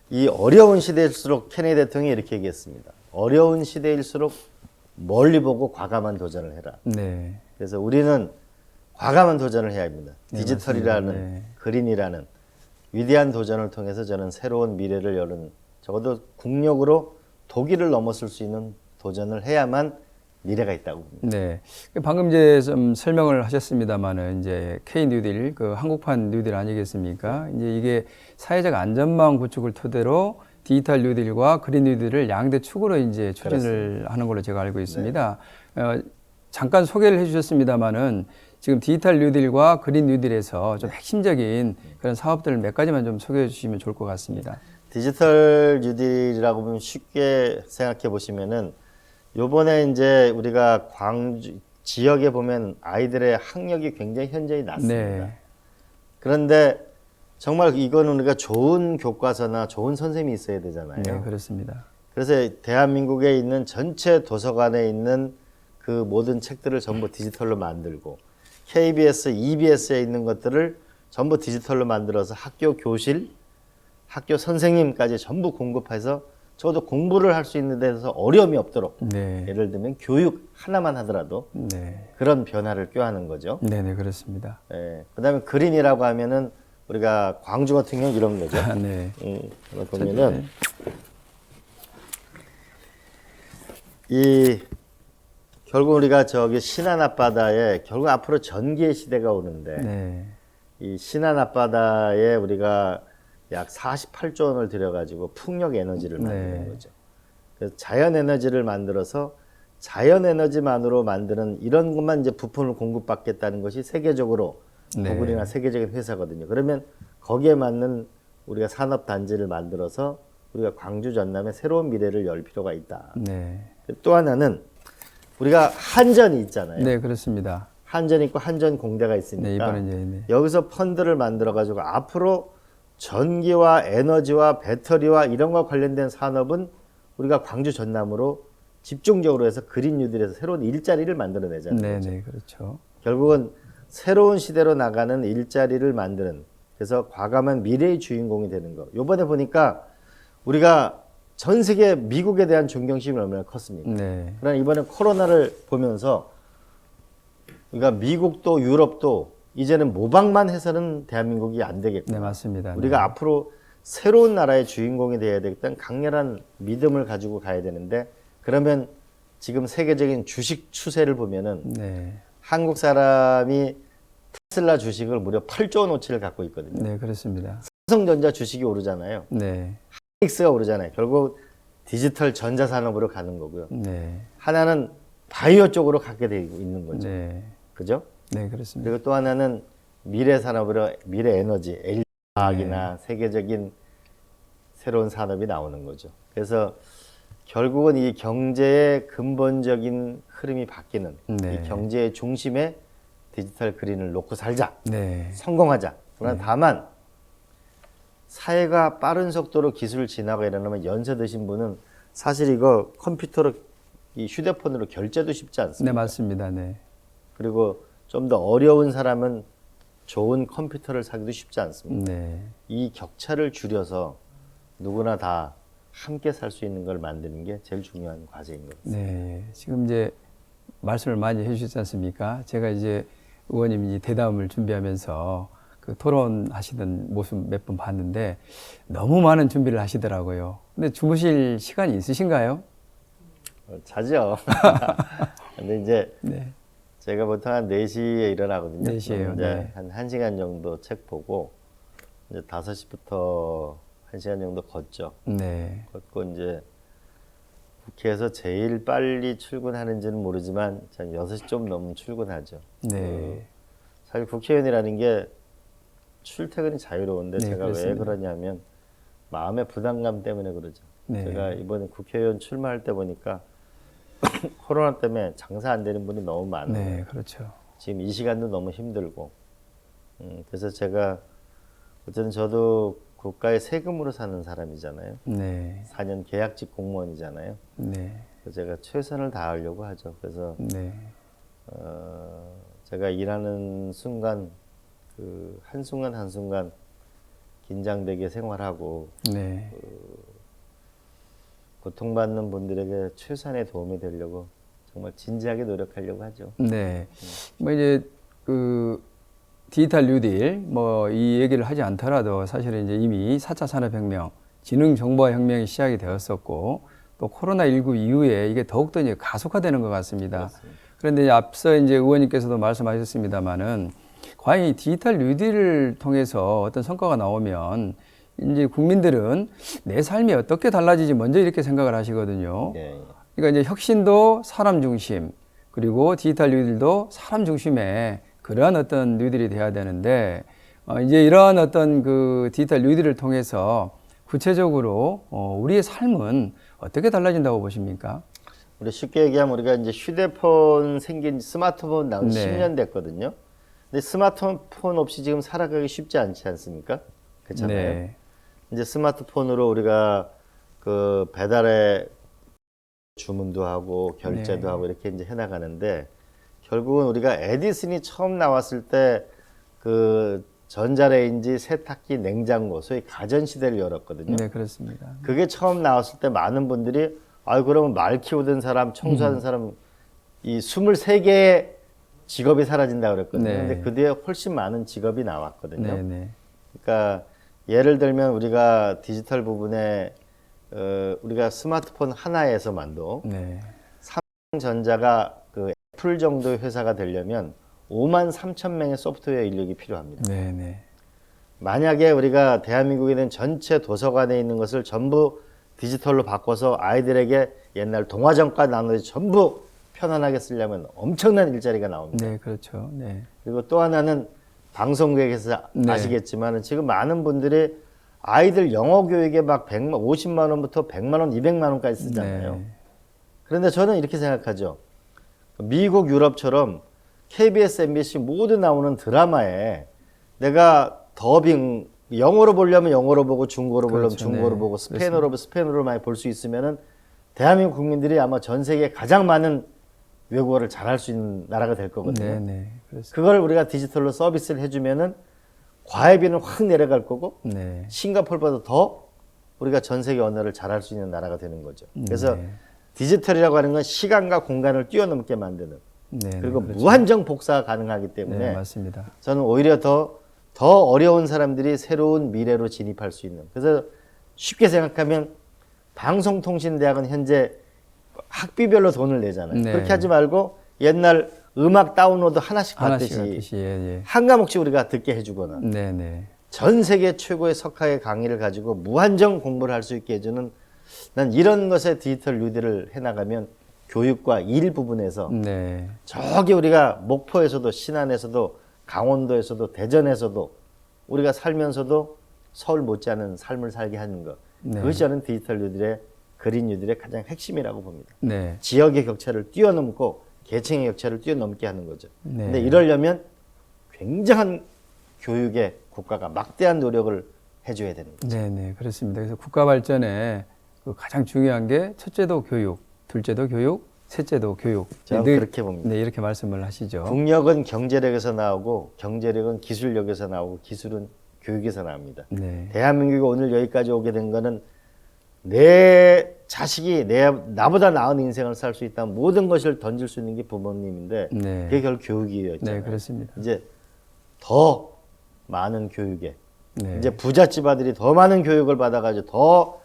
이 어려운 시대일수록 케네디 대통령이 이렇게 얘기했습니다. 어려운 시대일수록 멀리 보고 과감한 도전을 해라. 네. 그래서 우리는 과감한 도전을 해야 합니다. 네, 디지털이라는 맞습니다. 네. 그린이라는 위대한 도전을 통해서 저는 새로운 미래를 여는 적어도 국력으로 독일을 넘어설 수 있는 도전을 해야만 미래가 있다고 봅니다. 네. 방금 이제 좀 설명을 하셨습니다만은 이제 K 뉴딜, 그 한국판 뉴딜 아니겠습니까? 이제 이게 사회적 안전망 구축을 토대로 디지털 뉴딜과 그린 뉴딜을 양대 축으로 이제 추진을 하는 걸로 제가 알고 있습니다. 잠깐 소개를 해주셨습니다만은 지금 디지털 뉴딜과 그린 뉴딜에서 좀 핵심적인 그런 사업들을 몇 가지만 좀 소개해 주시면 좋을 것 같습니다. 디지털 뉴딜이라고 보면 쉽게 생각해 보시면은 요번에 이제 우리가 광주 지역에 보면 아이들의 학력이 굉장히 현저히 낮습니다. 네. 그런데 정말 이거는 우리가 좋은 교과서나 좋은 선생님이 있어야 되잖아요. 네, 그렇습니다. 그래서 대한민국에 있는 전체 도서관에 있는 그 모든 책들을 전부 디지털로 만들고 KBS, EBS에 있는 것들을 전부 디지털로 만들어서 학교 교실, 학교 선생님까지 전부 공급해서 저도 공부를 할 수 있는 데서 어려움이 없도록 네. 예를 들면 교육 하나만 하더라도 네. 그런 변화를 꾀하는 거죠. 네, 네, 그렇습니다. 예. 그다음에 그린이라고 하면은 우리가 광주 같은 경우 이런 거죠. 네. 보면은 이 결국 우리가 저기 신안 앞바다에 결국 앞으로 전기의 시대가 오는데 네. 이 신안 앞바다에 우리가 약 48조 원을 들여가지고 풍력 에너지를 만드는 네. 거죠. 그래서 자연 에너지를 만들어서 자연 에너지만으로 만드는 이런 것만 이제 부품을 공급받겠다는 것이 세계적으로 네. 구글이나 세계적인 회사거든요. 그러면 거기에 맞는 우리가 산업 단지를 만들어서 우리가 광주 전남에 새로운 미래를 열 필요가 있다. 네. 또 하나는 우리가 한전이 있잖아요. 네, 그렇습니다. 한전 있고 한전 공대가 있으니까 네, 이번에 이제 네. 여기서 펀드를 만들어 가지고 앞으로 전기와 에너지와 배터리와 이런 거 관련된 산업은 우리가 광주 전남으로 집중적으로 해서 그린 뉴딜에서 새로운 일자리를 만들어내자는 네, 거죠. 네, 그렇죠. 결국은 새로운 시대로 나가는 일자리를 만드는 그래서 과감한 미래의 주인공이 되는 거. 요번에 보니까 우리가 전 세계 미국에 대한 존경심이 얼마나 컸습니까? 네. 그러나 이번에 코로나를 보면서 우리가 미국도 유럽도 이제는 모방만 해서는 대한민국이 안 되겠고 네, 맞습니다. 우리가 앞으로 새로운 나라의 주인공이 되어야 되겠다는 강렬한 믿음을 가지고 가야 되는데 그러면 지금 세계적인 주식 추세를 보면은 네. 한국 사람이 테슬라 주식을 무려 8조 원어치를 갖고 있거든요. 네, 그렇습니다. 삼성전자 주식이 오르잖아요. 네. 하이닉스가 오르잖아요. 결국 디지털 전자산업으로 가는 거고요. 네. 하나는 바이오 쪽으로 가게 되고 있는 거죠. 네. 그죠? 네, 그렇습니다. 그리고 또 하나는 미래 산업으로 미래 에너지, 과학이나 세계적인 새로운 산업이 나오는 거죠. 그래서 결국은 이 경제의 근본적인 흐름이 바뀌는 네. 이 경제의 중심에 디지털 그린을 놓고 살자. 네. 성공하자. 그러나 다만 사회가 빠른 속도로 기술을 지나고 이러면 연세 드신 분은 사실 이거 컴퓨터로 이 휴대폰으로 결제도 쉽지 않습니다. 네, 맞습니다. 네. 그리고 좀 더 어려운 사람은 좋은 컴퓨터를 사기도 쉽지 않습니다. 네. 이 격차를 줄여서 누구나 다 함께 살 수 있는 걸 만드는 게 제일 중요한 과제인 것 같습니다. 네. 지금 이제 말씀을 많이 해주셨지 않습니까? 제가 이제 의원님이 대담을 준비하면서 그 토론하시던 모습 몇 번 봤는데 너무 많은 준비를 하시더라고요. 근데 주무실 시간이 있으신가요? 자죠. 근데 이제 네. 제가 보통 한 4시에 일어나거든요. 4시에요. 그럼 이제 네. 한 1시간 정도 책 보고 이제 5시부터 1시간 정도 걷죠. 네. 걷고 이제 국회에서 제일 빨리 출근하는지는 모르지만 한 6시 좀 넘으면 출근하죠. 네. 사실 국회의원이라는 게 출퇴근이 자유로운데 네, 제가 그렇습니다. 왜 그러냐면 마음의 부담감 때문에 그러죠. 네. 제가 이번에 국회의원 출마할 때 보니까 코로나 때문에 장사 안 되는 분이 너무 많아요. 네, 그렇죠. 지금 이 시간도 너무 힘들고 그래서 제가 어쨌든 저도 국가의 세금으로 사는 사람이잖아요. 네. 4년 계약직 공무원이잖아요. 네. 그래서 제가 최선을 다하려고 하죠. 그래서 네. 제가 일하는 순간 그 한순간 한순간 긴장되게 생활하고 네. 고통받는 분들에게 최선의 도움이 되려고 정말 진지하게 노력하려고 하죠. 네. 뭐 이제 그 디지털 뉴딜 뭐 이 얘기를 하지 않더라도 사실은 이제 이미 4차 산업혁명, 지능정보화혁명이 시작이 되었었고 또 코로나19 이후에 이게 더욱더 이제 가속화되는 것 같습니다. 그렇습니다. 그런데 이제 앞서 이제 의원님께서도 말씀하셨습니다만은 과연 이 디지털 뉴딜을 통해서 어떤 성과가 나오면 이제 국민들은 내 삶이 어떻게 달라지지 먼저 이렇게 생각을 하시거든요. 네. 그러니까 이제 혁신도 사람 중심, 그리고 디지털 뉴딜도 사람 중심의 그러한 어떤 뉴딜이 돼야 되는데, 이제 이러한 어떤 그 디지털 뉴딜을 통해서 구체적으로 우리의 삶은 어떻게 달라진다고 보십니까? 우리 쉽게 얘기하면 우리가 이제 휴대폰 생긴 스마트폰 나온 지 네. 10년 됐거든요. 근데 스마트폰 없이 지금 살아가기 쉽지 않지 않습니까? 그렇잖아요. 네. 이제 스마트폰으로 우리가 그 배달의 주문도 하고 결제도 네. 하고 이렇게 이제 해나가는데 결국은 우리가 에디슨이 처음 나왔을 때 그 전자레인지, 세탁기, 냉장고, 소위 가전 시대를 열었거든요. 네, 그렇습니다. 그게 처음 나왔을 때 많은 분들이 그러면 말 키우던 사람, 청소하는 사람 이 23개의 직업이 사라진다 그랬거든요. 네. 근데 그 뒤에 훨씬 많은 직업이 나왔거든요. 네, 네. 그러니까 예를 들면 우리가 디지털 부분에 우리가 스마트폰 하나에서만도 네. 삼성전자가 그 애플 정도의 회사가 되려면 5만 3천 명의 소프트웨어 인력이 필요합니다. 네, 네. 만약에 우리가 대한민국에 있는 전체 도서관에 있는 것을 전부 디지털로 바꿔서 아이들에게 옛날 동화전과 나누듯이 전부 편안하게 쓰려면 엄청난 일자리가 나옵니다. 네, 그렇죠. 네. 그리고 또 하나는 방송국에서 네. 아시겠지만 지금 많은 분들이 아이들 영어 교육에 막 50만 원부터 100만 원, 200만 원까지 쓰잖아요. 네. 그런데 저는 이렇게 생각하죠. 미국, 유럽처럼 KBS, MBC 모두 나오는 드라마에 내가 더빙 영어로 보려면 영어로 보고 중국어로 보려면 그렇죠. 중국어로 네. 보고 스페인어로 보면 스페인어로 많이 볼 수 있으면은 대한민국 국민들이 아마 전 세계에 가장 많은 외국어를 잘할 수 있는 나라가 될 거거든요. 네, 네. 그렇습니다. 그걸 우리가 디지털로 서비스를 해주면은 과외비는 확 내려갈 거고 네. 싱가포르보다 더 우리가 전 세계 언어를 잘할 수 있는 나라가 되는 거죠. 그래서 네. 디지털이라고 하는 건 시간과 공간을 뛰어넘게 만드는 네, 그리고 네, 그렇죠. 무한정 복사가 가능하기 때문에 네, 맞습니다. 저는 오히려 더 어려운 사람들이 새로운 미래로 진입할 수 있는. 그래서 쉽게 생각하면 방송통신대학은 현재 학비별로 돈을 내잖아요. 네. 그렇게 하지 말고 옛날 음악 다운로드 하나씩 받듯이 하듯이, 예, 한 과목씩 우리가 듣게 해주거나 예. 네, 네. 전 세계 최고의 석학의 강의를 가지고 무한정 공부를 할 수 있게 해주는 난 이런 것에 디지털 뉴딜을 해나가면 교육과 일 부분에서 네. 저기 우리가 목포에서도 신안에서도 강원도에서도 대전에서도 우리가 살면서도 서울 못지않은 삶을 살게 하는 것. 네. 그것이 저는 디지털 뉴딜의 그린 뉴딜의 가장 핵심이라고 봅니다. 네. 지역의 격차를 뛰어넘고 계층의 격차를 뛰어넘게 하는 거죠. 네. 근데 이러려면 굉장한 교육에 국가가 막대한 노력을 해줘야 되는 거죠. 네, 네, 그렇습니다. 그래서 국가 발전에 그 가장 중요한 게 첫째도 교육, 둘째도 교육, 셋째도 교육. 저는 늘, 그렇게 봅니다. 네, 이렇게 말씀을 하시죠. 국력은 경제력에서 나오고 경제력은 기술력에서 나오고 기술은 교육에서 나옵니다. 네, 대한민국이 오늘 여기까지 오게 된 거는 내 자식이 나보다 나은 인생을 살 수 있다면 모든 것을 던질 수 있는 게 부모님인데 네, 그게 결국 교육이었잖아요. 네, 그렇습니다. 이제 더 많은 교육에 네, 이제 부잣집 아들이 더 많은 교육을 받아가지고 더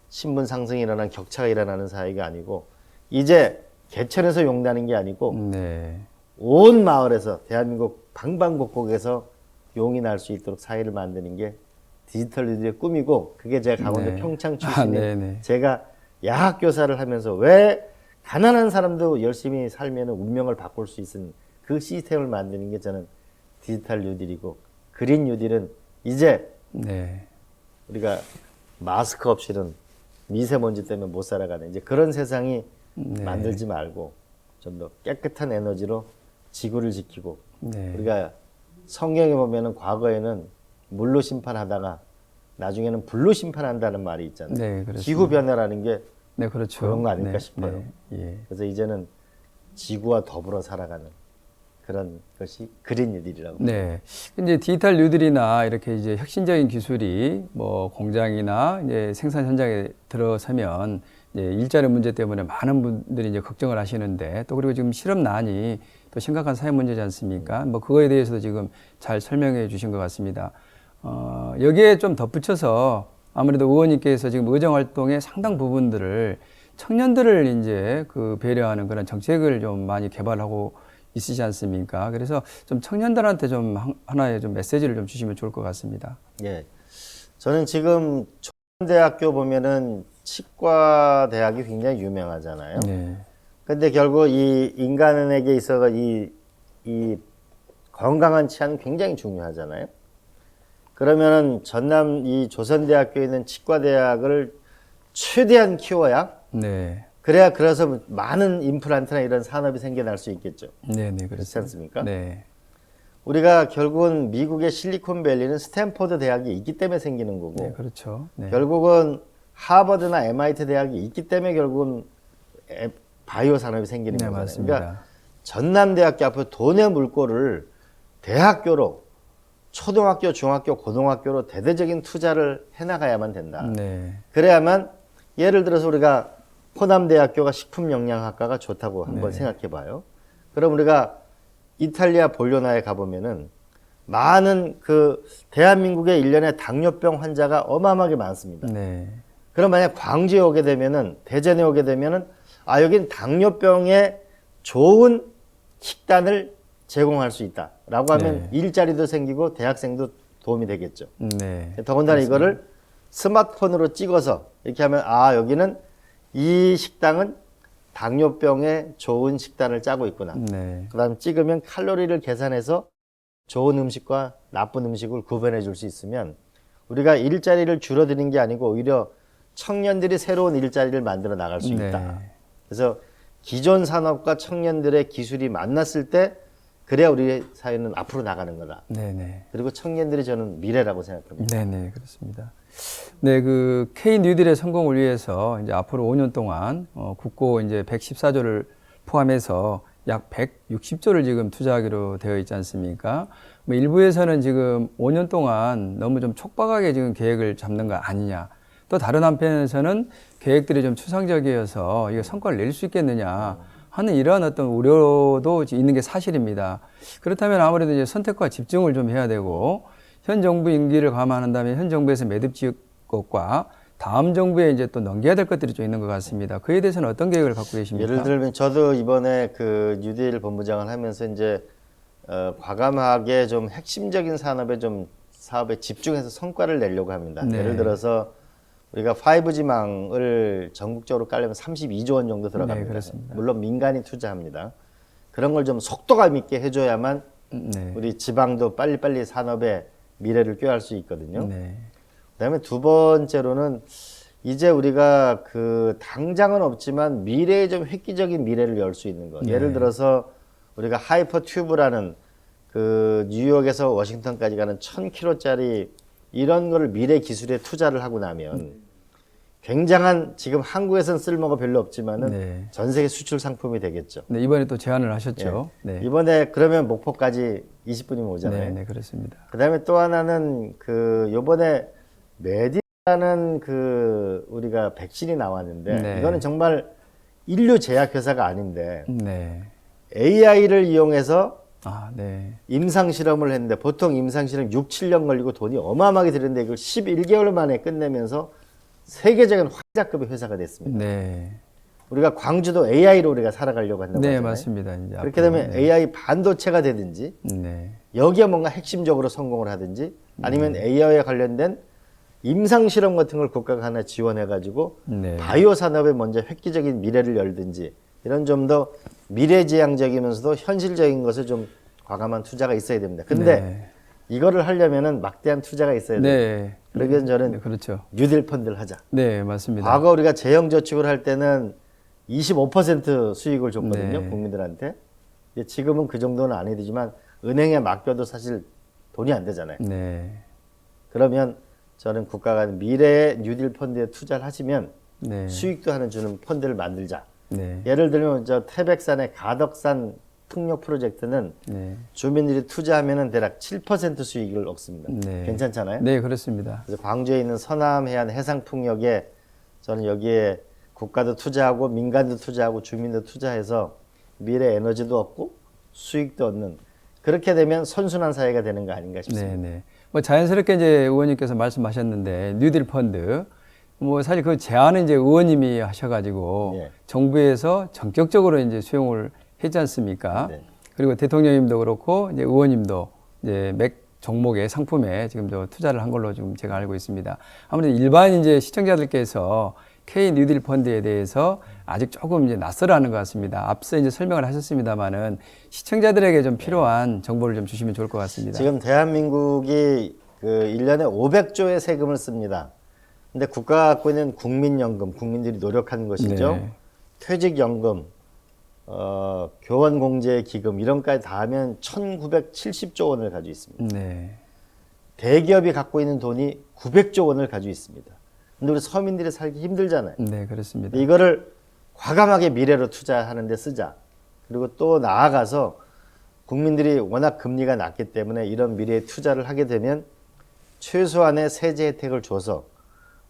신분 상승이 일어나는 격차가 일어나는 사회가 아니고 이제 개천에서 용나는 게 아니고 네, 온 마을에서 대한민국 방방곡곡에서 용이 날 수 있도록 사회를 만드는 게 디지털 리더의 꿈이고 그게 제가 강원도 네. 평창 아, 출신인 네, 네. 제가 야학교사를 하면서 왜 가난한 사람도 열심히 살면 운명을 바꿀 수 있는 그 시스템을 만드는 게 저는 디지털 뉴딜이고 그린 뉴딜은 이제 네, 우리가 마스크 없이는 미세먼지 때문에 못 살아가는 이제 그런 세상이 네. 만들지 말고 좀 더 깨끗한 에너지로 지구를 지키고 네. 우리가 성경에 보면은 과거에는 물로 심판하다가 나중에는 불로 심판한다는 말이 있잖아요. 네, 그렇습니다. 기후 변화라는 게 네, 그렇죠. 그런 거 아닐까 네, 싶어요. 네, 예. 그래서 이제는 지구와 더불어 살아가는 그런 것이 그린 뉴딜이라고. 네. 이제 디지털 뉴딜이나 이렇게 이제 혁신적인 기술이 뭐 공장이나 이제 생산 현장에 들어서면 이제 일자리 문제 때문에 많은 분들이 이제 걱정을 하시는데 또 그리고 지금 실업난이 또 심각한 사회 문제지 않습니까? 뭐 그거에 대해서도 지금 잘 설명해 주신 것 같습니다. 여기에 좀 덧붙여서 아무래도 의원님께서 지금 의정 활동의 상당 부분들을 청년들을 이제 그 배려하는 그런 정책을 좀 많이 개발하고 있으지 않습니까? 그래서 좀 청년들한테 좀 하나의 좀 메시지를 좀 주시면 좋을 것 같습니다. 예. 저는 지금 대학교 보면은 치과 대학이 굉장히 유명하잖아요. 네. 근데 결국 이 인간에게 있어서 이 건강한 치아는 굉장히 중요하잖아요. 그러면은 전남 이 조선대학교에 있는 치과대학을 최대한 키워야 네. 그래서 많은 임플란트나 이런 산업이 생겨날 수 있겠죠. 네, 네, 그렇지 그렇습니다. 않습니까? 네. 우리가 결국은 미국의 실리콘밸리는 스탠포드 대학이 있기 때문에 생기는 거고 네, 그렇죠. 네. 결국은 하버드나 MIT 대학이 있기 때문에 결국은 바이오 산업이 생기는 네, 거잖아요. 맞습니다. 그러니까 전남대학교 앞으로 돈의 물꼬를 대학교로 초등학교, 중학교, 고등학교로 대대적인 투자를 해나가야만 된다. 네. 그래야만 예를 들어서 우리가 호남대학교가 식품영양학과가 좋다고 한번 네. 생각해 봐요. 그럼 우리가 이탈리아 볼로나에 가보면은 많은 그 대한민국의 1년에 당뇨병 환자가 어마어마하게 많습니다. 네. 그럼 만약 광주에 오게 되면은 대전에 오게 되면은 아 여긴 당뇨병에 좋은 식단을 제공할 수 있다라고 하면 네. 일자리도 생기고 대학생도 도움이 되겠죠. 네. 더군다나 이거를 스마트폰으로 찍어서 이렇게 하면 아 여기는 이 식당은 당뇨병에 좋은 식단을 짜고 있구나. 네. 그다음 찍으면 칼로리를 계산해서 좋은 음식과 나쁜 음식을 구분해 줄 수 있으면 우리가 일자리를 줄어드는 게 아니고 오히려 청년들이 새로운 일자리를 만들어 나갈 수 있다. 네. 그래서 기존 산업과 청년들의 기술이 만났을 때 그래야 우리 사회는 앞으로 나가는 거다. 네, 네. 그리고 청년들이 저는 미래라고 생각합니다. 네, 네, 그렇습니다. 네, 그 K 뉴딜의 성공을 위해서 이제 앞으로 5년 동안 국고 이제 114조를 포함해서 약 160조를 지금 투자하기로 되어 있지 않습니까? 뭐 일부에서는 지금 5년 동안 너무 좀 촉박하게 지금 계획을 잡는 거 아니냐. 또 다른 한편에서는 계획들이 좀 추상적이어서 이거 성과를 낼 수 있겠느냐 하는 이러한 어떤 우려도 있는 게 사실입니다. 그렇다면 아무래도 이제 선택과 집중을 좀 해야 되고 현 정부 임기를 감안한다면 현 정부에서 매듭 지을 것과 다음 정부에 이제 또 넘겨야 될 것들이 좀 있는 것 같습니다. 그에 대해서는 어떤 계획을 갖고 계십니까? 예를 들면 저도 이번에 그 뉴딜 본부장을 하면서 이제 과감하게 좀 핵심적인 사업에 집중해서 성과를 내려고 합니다. 네. 예를 들어서 우리가 5G망을 전국적으로 깔려면 32조 원 정도 들어갑니다. 네, 그렇습니다. 물론 민간이 투자합니다. 그런 걸 좀 속도감 있게 해줘야만 네. 우리 지방도 빨리빨리 산업의 미래를 꾀할 수 있거든요. 네. 그다음에 두 번째로는 이제 우리가 그 당장은 없지만 미래에 좀 획기적인 미래를 열 수 있는 것. 네. 예를 들어서 우리가 하이퍼 튜브라는 그 뉴욕에서 워싱턴까지 가는 1000km짜리 이런 거를 미래 기술에 투자를 하고 나면 굉장한 지금 한국에선 쓸모가 별로 없지만은 네. 전 세계 수출 상품이 되겠죠. 네, 이번에 또 제안을 하셨죠. 네. 이번에 그러면 목포까지 20분이면 오잖아요. 네, 네, 그렇습니다. 그다음에 또 하나는 그 요번에 메디라는 그 우리가 백신이 나왔는데 네. 이거는 정말 인류 제약 회사가 아닌데 네. AI를 이용해서 아, 네. 임상 실험을 했는데 보통 임상 실험 6, 7년 걸리고 돈이 어마어마하게 드는데 이걸 11개월 만에 끝내면서 세계적인 화자급의 회사가 됐습니다. 네. 우리가 광주도 AI로 우리가 살아가려고 한다고 네, 하잖아요. 맞습니다. 이제 그렇게 앞으로. 되면 네. AI 반도체가 되든지 네. 여기에 뭔가 핵심적으로 성공을 하든지 아니면 AI에 관련된 임상 실험 같은 걸 국가가 하나 지원해가지고 네. 바이오 산업에 먼저 획기적인 미래를 열든지 이런 좀 더 미래지향적이면서도 현실적인 것을 좀 과감한 투자가 있어야 됩니다. 근데 네. 이거를 하려면은 막대한 투자가 있어야 돼요. 네. 그러기 위해서 저는 네, 그렇죠. 뉴딜 펀드를 하자. 네, 맞습니다. 과거 우리가 재형저축을 할 때는 25% 수익을 줬거든요. 네. 국민들한테. 이제 지금은 그 정도는 아니지만 은행에 맡겨도 사실 돈이 안 되잖아요. 네. 그러면 저는 국가가 미래의 뉴딜 펀드에 투자를 하시면 네. 수익도 하는 주는 펀드를 만들자. 네. 예를 들면 저 태백산의 가덕산 풍력 프로젝트는 네. 주민들이 투자하면은 대략 7% 수익을 얻습니다. 네. 괜찮잖아요. 네, 그렇습니다. 그래서 광주에 있는 서남해안 해상풍력에 저는 여기에 국가도 투자하고 민간도 투자하고 주민도 투자해서 미래 에너지도 얻고 수익도 얻는 그렇게 되면 선순환 사회가 되는 거 아닌가 싶습니다. 네, 네. 뭐 자연스럽게 이제 의원님께서 말씀하셨는데 뉴딜 펀드 뭐 사실 그 제안은 이제 의원님이 하셔가지고 네. 정부에서 전격적으로 이제 수용을 했지 않습니까? 네. 그리고 대통령님도 그렇고 이제 의원님도 이제 맥 종목의 상품에 지금 저 투자를 한 걸로 지금 제가 알고 있습니다. 아무래도 일반 이제 시청자들께서 K 뉴딜 펀드에 대해서 아직 조금 이제 낯설어하는 것 같습니다. 앞서 이제 설명을 하셨습니다만은 시청자들에게 좀 필요한 정보를 좀 주시면 좋을 것 같습니다. 지금 대한민국이 그 1년에 500조의 세금을 씁니다. 근데 국가가 갖고 있는 국민연금, 국민들이 노력하는 것이죠. 네. 퇴직연금, 교원공제기금 이런까지 다 하면 1970조 원을 가지고 있습니다. 네. 대기업이 갖고 있는 돈이 900조 원을 가지고 있습니다. 근데 우리 서민들이 살기 힘들잖아요. 네, 그렇습니다. 이거를 과감하게 미래로 투자하는 데 쓰자. 그리고 또 나아가서 국민들이 워낙 금리가 낮기 때문에 이런 미래에 투자를 하게 되면 최소한의 세제 혜택을 줘서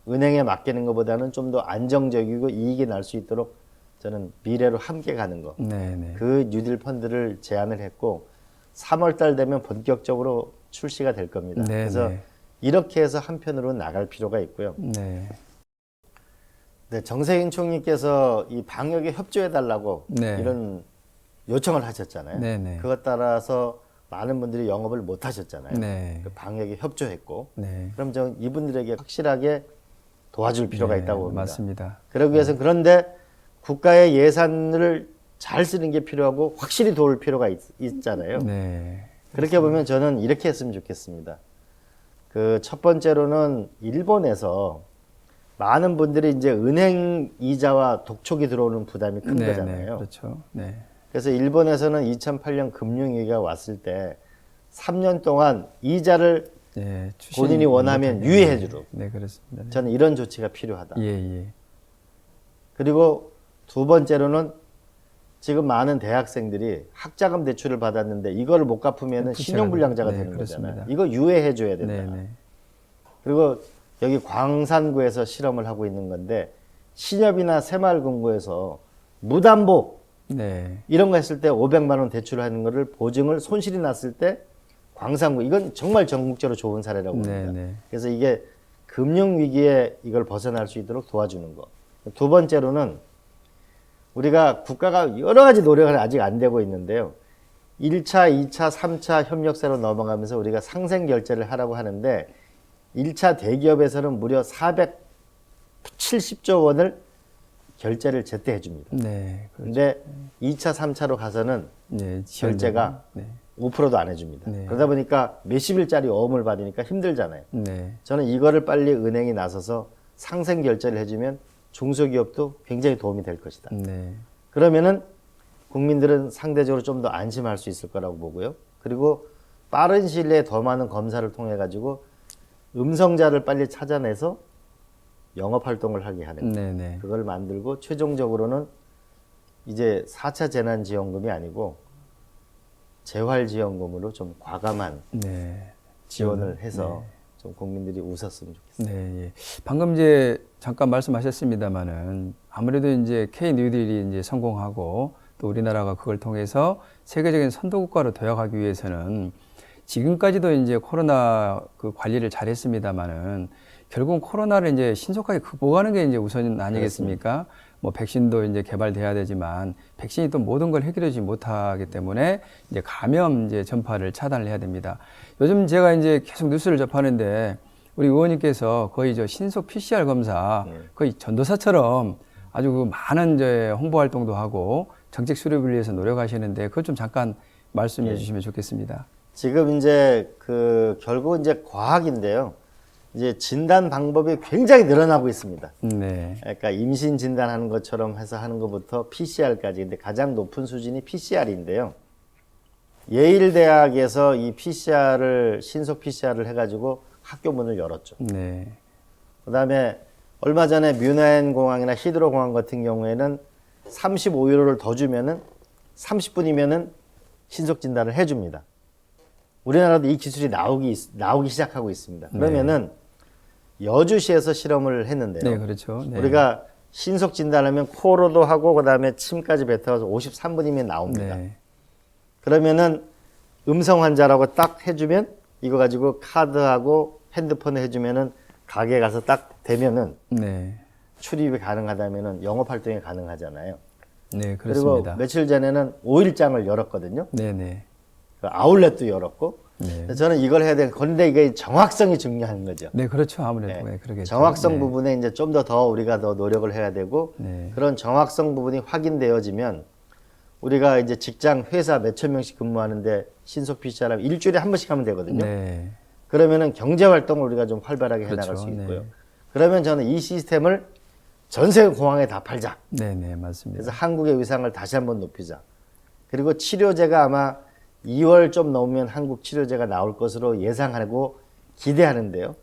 은행에 맡기는 것보다는 좀 더 안정적이고 이익이 날 수 있도록 저는 미래로 함께 가는 거. 네, 네. 그 뉴딜 펀드를 제안을 했고 3월 달 되면 본격적으로 출시가 될 겁니다. 네, 그래서 네. 이렇게 해서 한편으로 나갈 필요가 있고요. 네. 네, 정세균 총리께서 이 방역에 협조해 달라고 네. 이런 요청을 하셨잖아요. 네, 네. 그것 따라서 많은 분들이 영업을 못 하셨잖아요. 네. 그 방역에 협조했고. 네. 그럼 저 이분들에게 확실하게 도와줄 필요가 네, 있다고 봅니다. 맞습니다. 그러기 위해서 그런데 국가의 예산을 잘 쓰는 게 필요하고 확실히 도울 필요가 있잖아요. 네. 그렇게 보면 저는 이렇게 했으면 좋겠습니다. 그 첫 번째로는 일본에서 많은 분들이 이제 은행 이자와 독촉이 들어오는 부담이 큰 네, 거잖아요. 네. 그렇죠. 네. 그래서 일본에서는 2008년 금융위기가 왔을 때 3년 동안 이자를 네, 본인이 원하면 못하게. 유예해주도록. 네, 그렇습니다. 네. 저는 이런 조치가 필요하다. 예, 예. 그리고 두 번째로는 지금 많은 대학생들이 학자금 대출을 받았는데 이걸 못 갚으면 신용불량자가 네, 되는 그렇습니다. 거잖아요. 이거 유예해 줘야 된다. 네, 네. 그리고 여기 광산구에서 실험을 하고 있는 건데 신협이나 새마을금고에서 무담보 네. 이런 거 했을 때 500만 원 대출하는 거를 보증을 손실이 났을 때 광산구 이건 정말 전국적으로 좋은 사례라고 봅니다. 네, 네. 그래서 이게 금융 위기에 이걸 벗어날 수 있도록 도와주는 거. 두 번째로는 우리가 국가가 여러 가지 노력을 아직 안 되고 있는데요. 1차, 2차, 3차 협력사로 넘어가면서 우리가 상생 결제를 하라고 하는데 1차 대기업에서는 무려 470조 원을 결제를 제때 해줍니다. 네. 근데 2차, 3차로 가서는 네, 결제가 네. 5%도 안 해줍니다. 네. 그러다 보니까 몇십 일짜리 어음을 받으니까 힘들잖아요. 네. 저는 이거를 빨리 은행이 나서서 상생 결제를 해주면 중소기업도 굉장히 도움이 될 것이다. 네. 그러면은 국민들은 상대적으로 좀 더 안심할 수 있을 거라고 보고요. 그리고 빠른 시일 내에 더 많은 검사를 통해 가지고 음성자를 빨리 찾아내서 영업 활동을 하게 하는 네네. 그걸 만들고 최종적으로는 이제 4차 재난지원금이 아니고 재활지원금으로 좀 과감한 네. 지원을 해서 좀 국민들이 웃었으면 좋겠습니다. 네, 예. 방금 이제 잠깐 말씀하셨습니다마는 아무래도 이제 K 뉴딜이 이제 성공하고 또 우리나라가 그걸 통해서 세계적인 선도국가로 되어가기 위해서는 지금까지도 이제 코로나 그 관리를 잘했습니다마는 결국은 코로나를 이제 신속하게 극복하는 게 이제 우선 아니겠습니까? 뭐 백신도 이제 개발돼야 되지만 백신이 또 모든 걸 해결하지 못하기 때문에 이제 감염 이제 전파를 차단을 해야 됩니다. 요즘 제가 이제 계속 뉴스를 접하는데 우리 의원님께서 거의 저 신속 PCR 검사 거의 전도사처럼 아주 그 많은 이제 홍보 활동도 하고 정책 수립을 위해서 노력하시는데 그것 좀 잠깐 말씀해 주시면 좋겠습니다. 지금 이제 결국 이제 과학인데요. 이제 진단 방법이 굉장히 늘어나고 있습니다. 네. 그러니까 임신 진단하는 것처럼 해서 하는 것부터 PCR까지. 근데 가장 높은 수준이 PCR인데요. 예일대학에서 이 신속 PCR을 해가지고 학교 문을 열었죠. 네. 그다음에 얼마 전에 뮌헨 공항이나 히드로 공항 같은 경우에는 35유로를 더 주면은 30분이면은 신속 진단을 해줍니다. 우리나라도 이 기술이 나오기 시작하고 있습니다. 그러면은 여주시에서 실험을 했는데요. 네, 그렇죠. 네. 우리가 신속 진단하면 코로도 하고 그다음에 침까지 뱉어서 53분이면 나옵니다. 네. 그러면은 음성 환자라고 딱 해주면 이거 가지고 카드하고 핸드폰에 해주면은 가게 가서 딱 대면은 네. 출입이 가능하다면은 영업 활동이 가능하잖아요. 네, 그리고 그렇습니다. 며칠 전에는 오일장을 열었거든요. 네, 네. 그 아울렛도 열었고. 네. 그래서 저는 이걸 해야 되는 건데 이게 정확성이 중요한 거죠. 네, 그렇죠. 아무래도 네. 네, 그러겠죠. 정확성 네. 부분에 이제 좀 더 우리가 더 노력을 해야 되고 네. 그런 정확성 부분이 확인되어지면 우리가 이제 직장 회사 몇천 명씩 근무하는데 신속 PCR 하면 일주일에 한 번씩 하면 되거든요. 네. 그러면은 경제 활동을 우리가 좀 활발하게 그렇죠. 해나갈 수 있고요. 네. 그러면 저는 이 시스템을 전 세계 공항에 다 팔자. 네, 네, 맞습니다. 그래서 한국의 위상을 다시 한번 높이자. 그리고 치료제가 아마 2월 좀 넘으면 한국 치료제가 나올 것으로 예상하고 기대하는데요.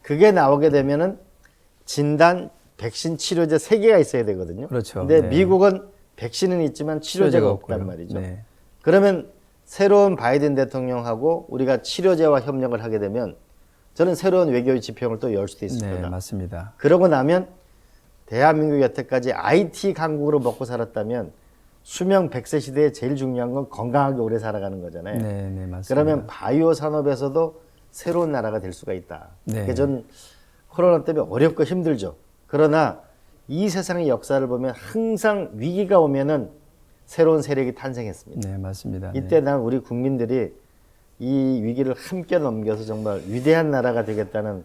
그게 나오게 되면은 진단, 백신, 치료제 3개가 있어야 되거든요. 그렇죠. 근데 네. 미국은 백신은 있지만 치료제가 없단 없고요. 말이죠. 네. 그러면 새로운 바이든 대통령하고 우리가 치료제와 협력을 하게 되면 저는 새로운 외교의 지평을 또 열 수도 있을 네, 거다. 맞습니다. 그러고 나면 대한민국이 여태까지 IT 강국으로 먹고 살았다면 수명 100세 시대에 제일 중요한 건 건강하게 오래 살아가는 거잖아요. 네, 네, 맞습니다. 그러면 바이오 산업에서도 새로운 나라가 될 수가 있다. 네. 그게 전 코로나 때문에 어렵고 힘들죠. 그러나 이 세상의 역사를 보면 항상 위기가 오면은 새로운 세력이 탄생했습니다. 네, 맞습니다. 이때 난 우리 국민들이 이 위기를 함께 넘겨서 정말 위대한 나라가 되겠다는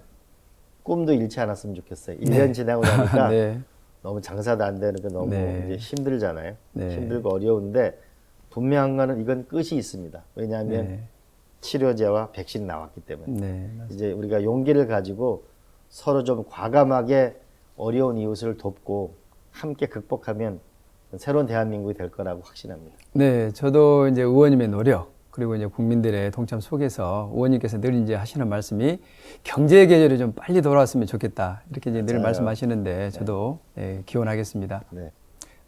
꿈도 잃지 않았으면 좋겠어요. 1년 지나고 나니까 네. 너무 장사도 안 되는 게 너무 네. 이제 힘들잖아요. 네. 힘들고 어려운데 분명한 거는 이건 끝이 있습니다. 왜냐하면 네. 치료제와 백신 나왔기 때문에 네, 맞습니다. 이제 우리가 용기를 가지고 서로 좀 과감하게 어려운 이웃을 돕고 함께 극복하면 새로운 대한민국이 될 거라고 확신합니다. 네, 저도 이제 의원님의 노력 그리고 이제 국민들의 동참 속에서 의원님께서 늘 이제 하시는 말씀이 경제 계절이 좀 빨리 돌아왔으면 좋겠다 이렇게 이제 늘 맞아요. 말씀하시는데 저도 네, 기원하겠습니다. 네.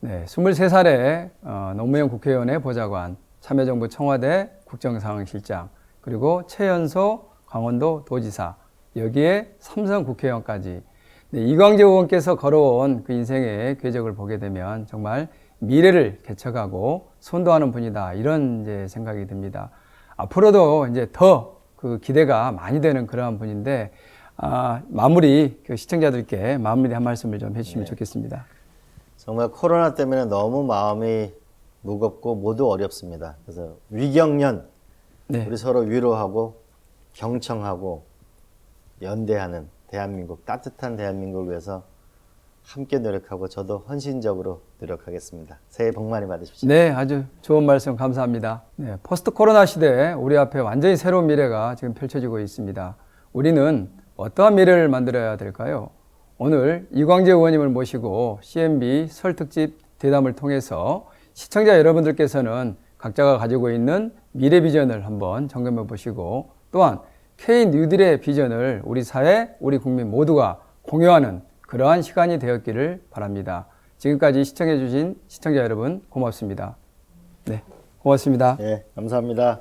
네, 23살에 노무현 국회의원의 보좌관, 참여정부 청와대 국정상황실장, 그리고 최연소 강원도 도지사, 여기에 삼성 국회의원까지 네, 이광재 의원께서 걸어온 그 인생의 궤적을 보게 되면 정말 미래를 개척하고 선도하는 분이다 이런 이제 생각이 듭니다. 앞으로도 이제 더 그 기대가 많이 되는 그러한 분인데 마무리 그 시청자들께 마무리 한 말씀을 좀 해주시면 좋겠습니다. 정말 코로나 때문에 너무 마음이 무겁고 모두 어렵습니다. 그래서 위경련 네. 우리 서로 위로하고 경청하고 연대하는 대한민국, 따뜻한 대한민국을 위해서 함께 노력하고 저도 헌신적으로 노력하겠습니다. 새해 복 많이 받으십시오. 네, 아주 좋은 말씀 감사합니다. 네, 포스트 코로나 시대에 우리 앞에 완전히 새로운 미래가 지금 펼쳐지고 있습니다. 우리는 어떠한 미래를 만들어야 될까요? 오늘 이광재 의원님을 모시고 CNB 설 특집 대담을 통해서 시청자 여러분들께서는 각자가 가지고 있는 미래 비전을 한번 점검해 보시고 또한 K 뉴딜의 비전을 우리 사회, 우리 국민 모두가 공유하는 그러한 시간이 되었기를 바랍니다. 지금까지 시청해 주신 시청자 여러분 고맙습니다. 네, 고맙습니다. 네, 감사합니다.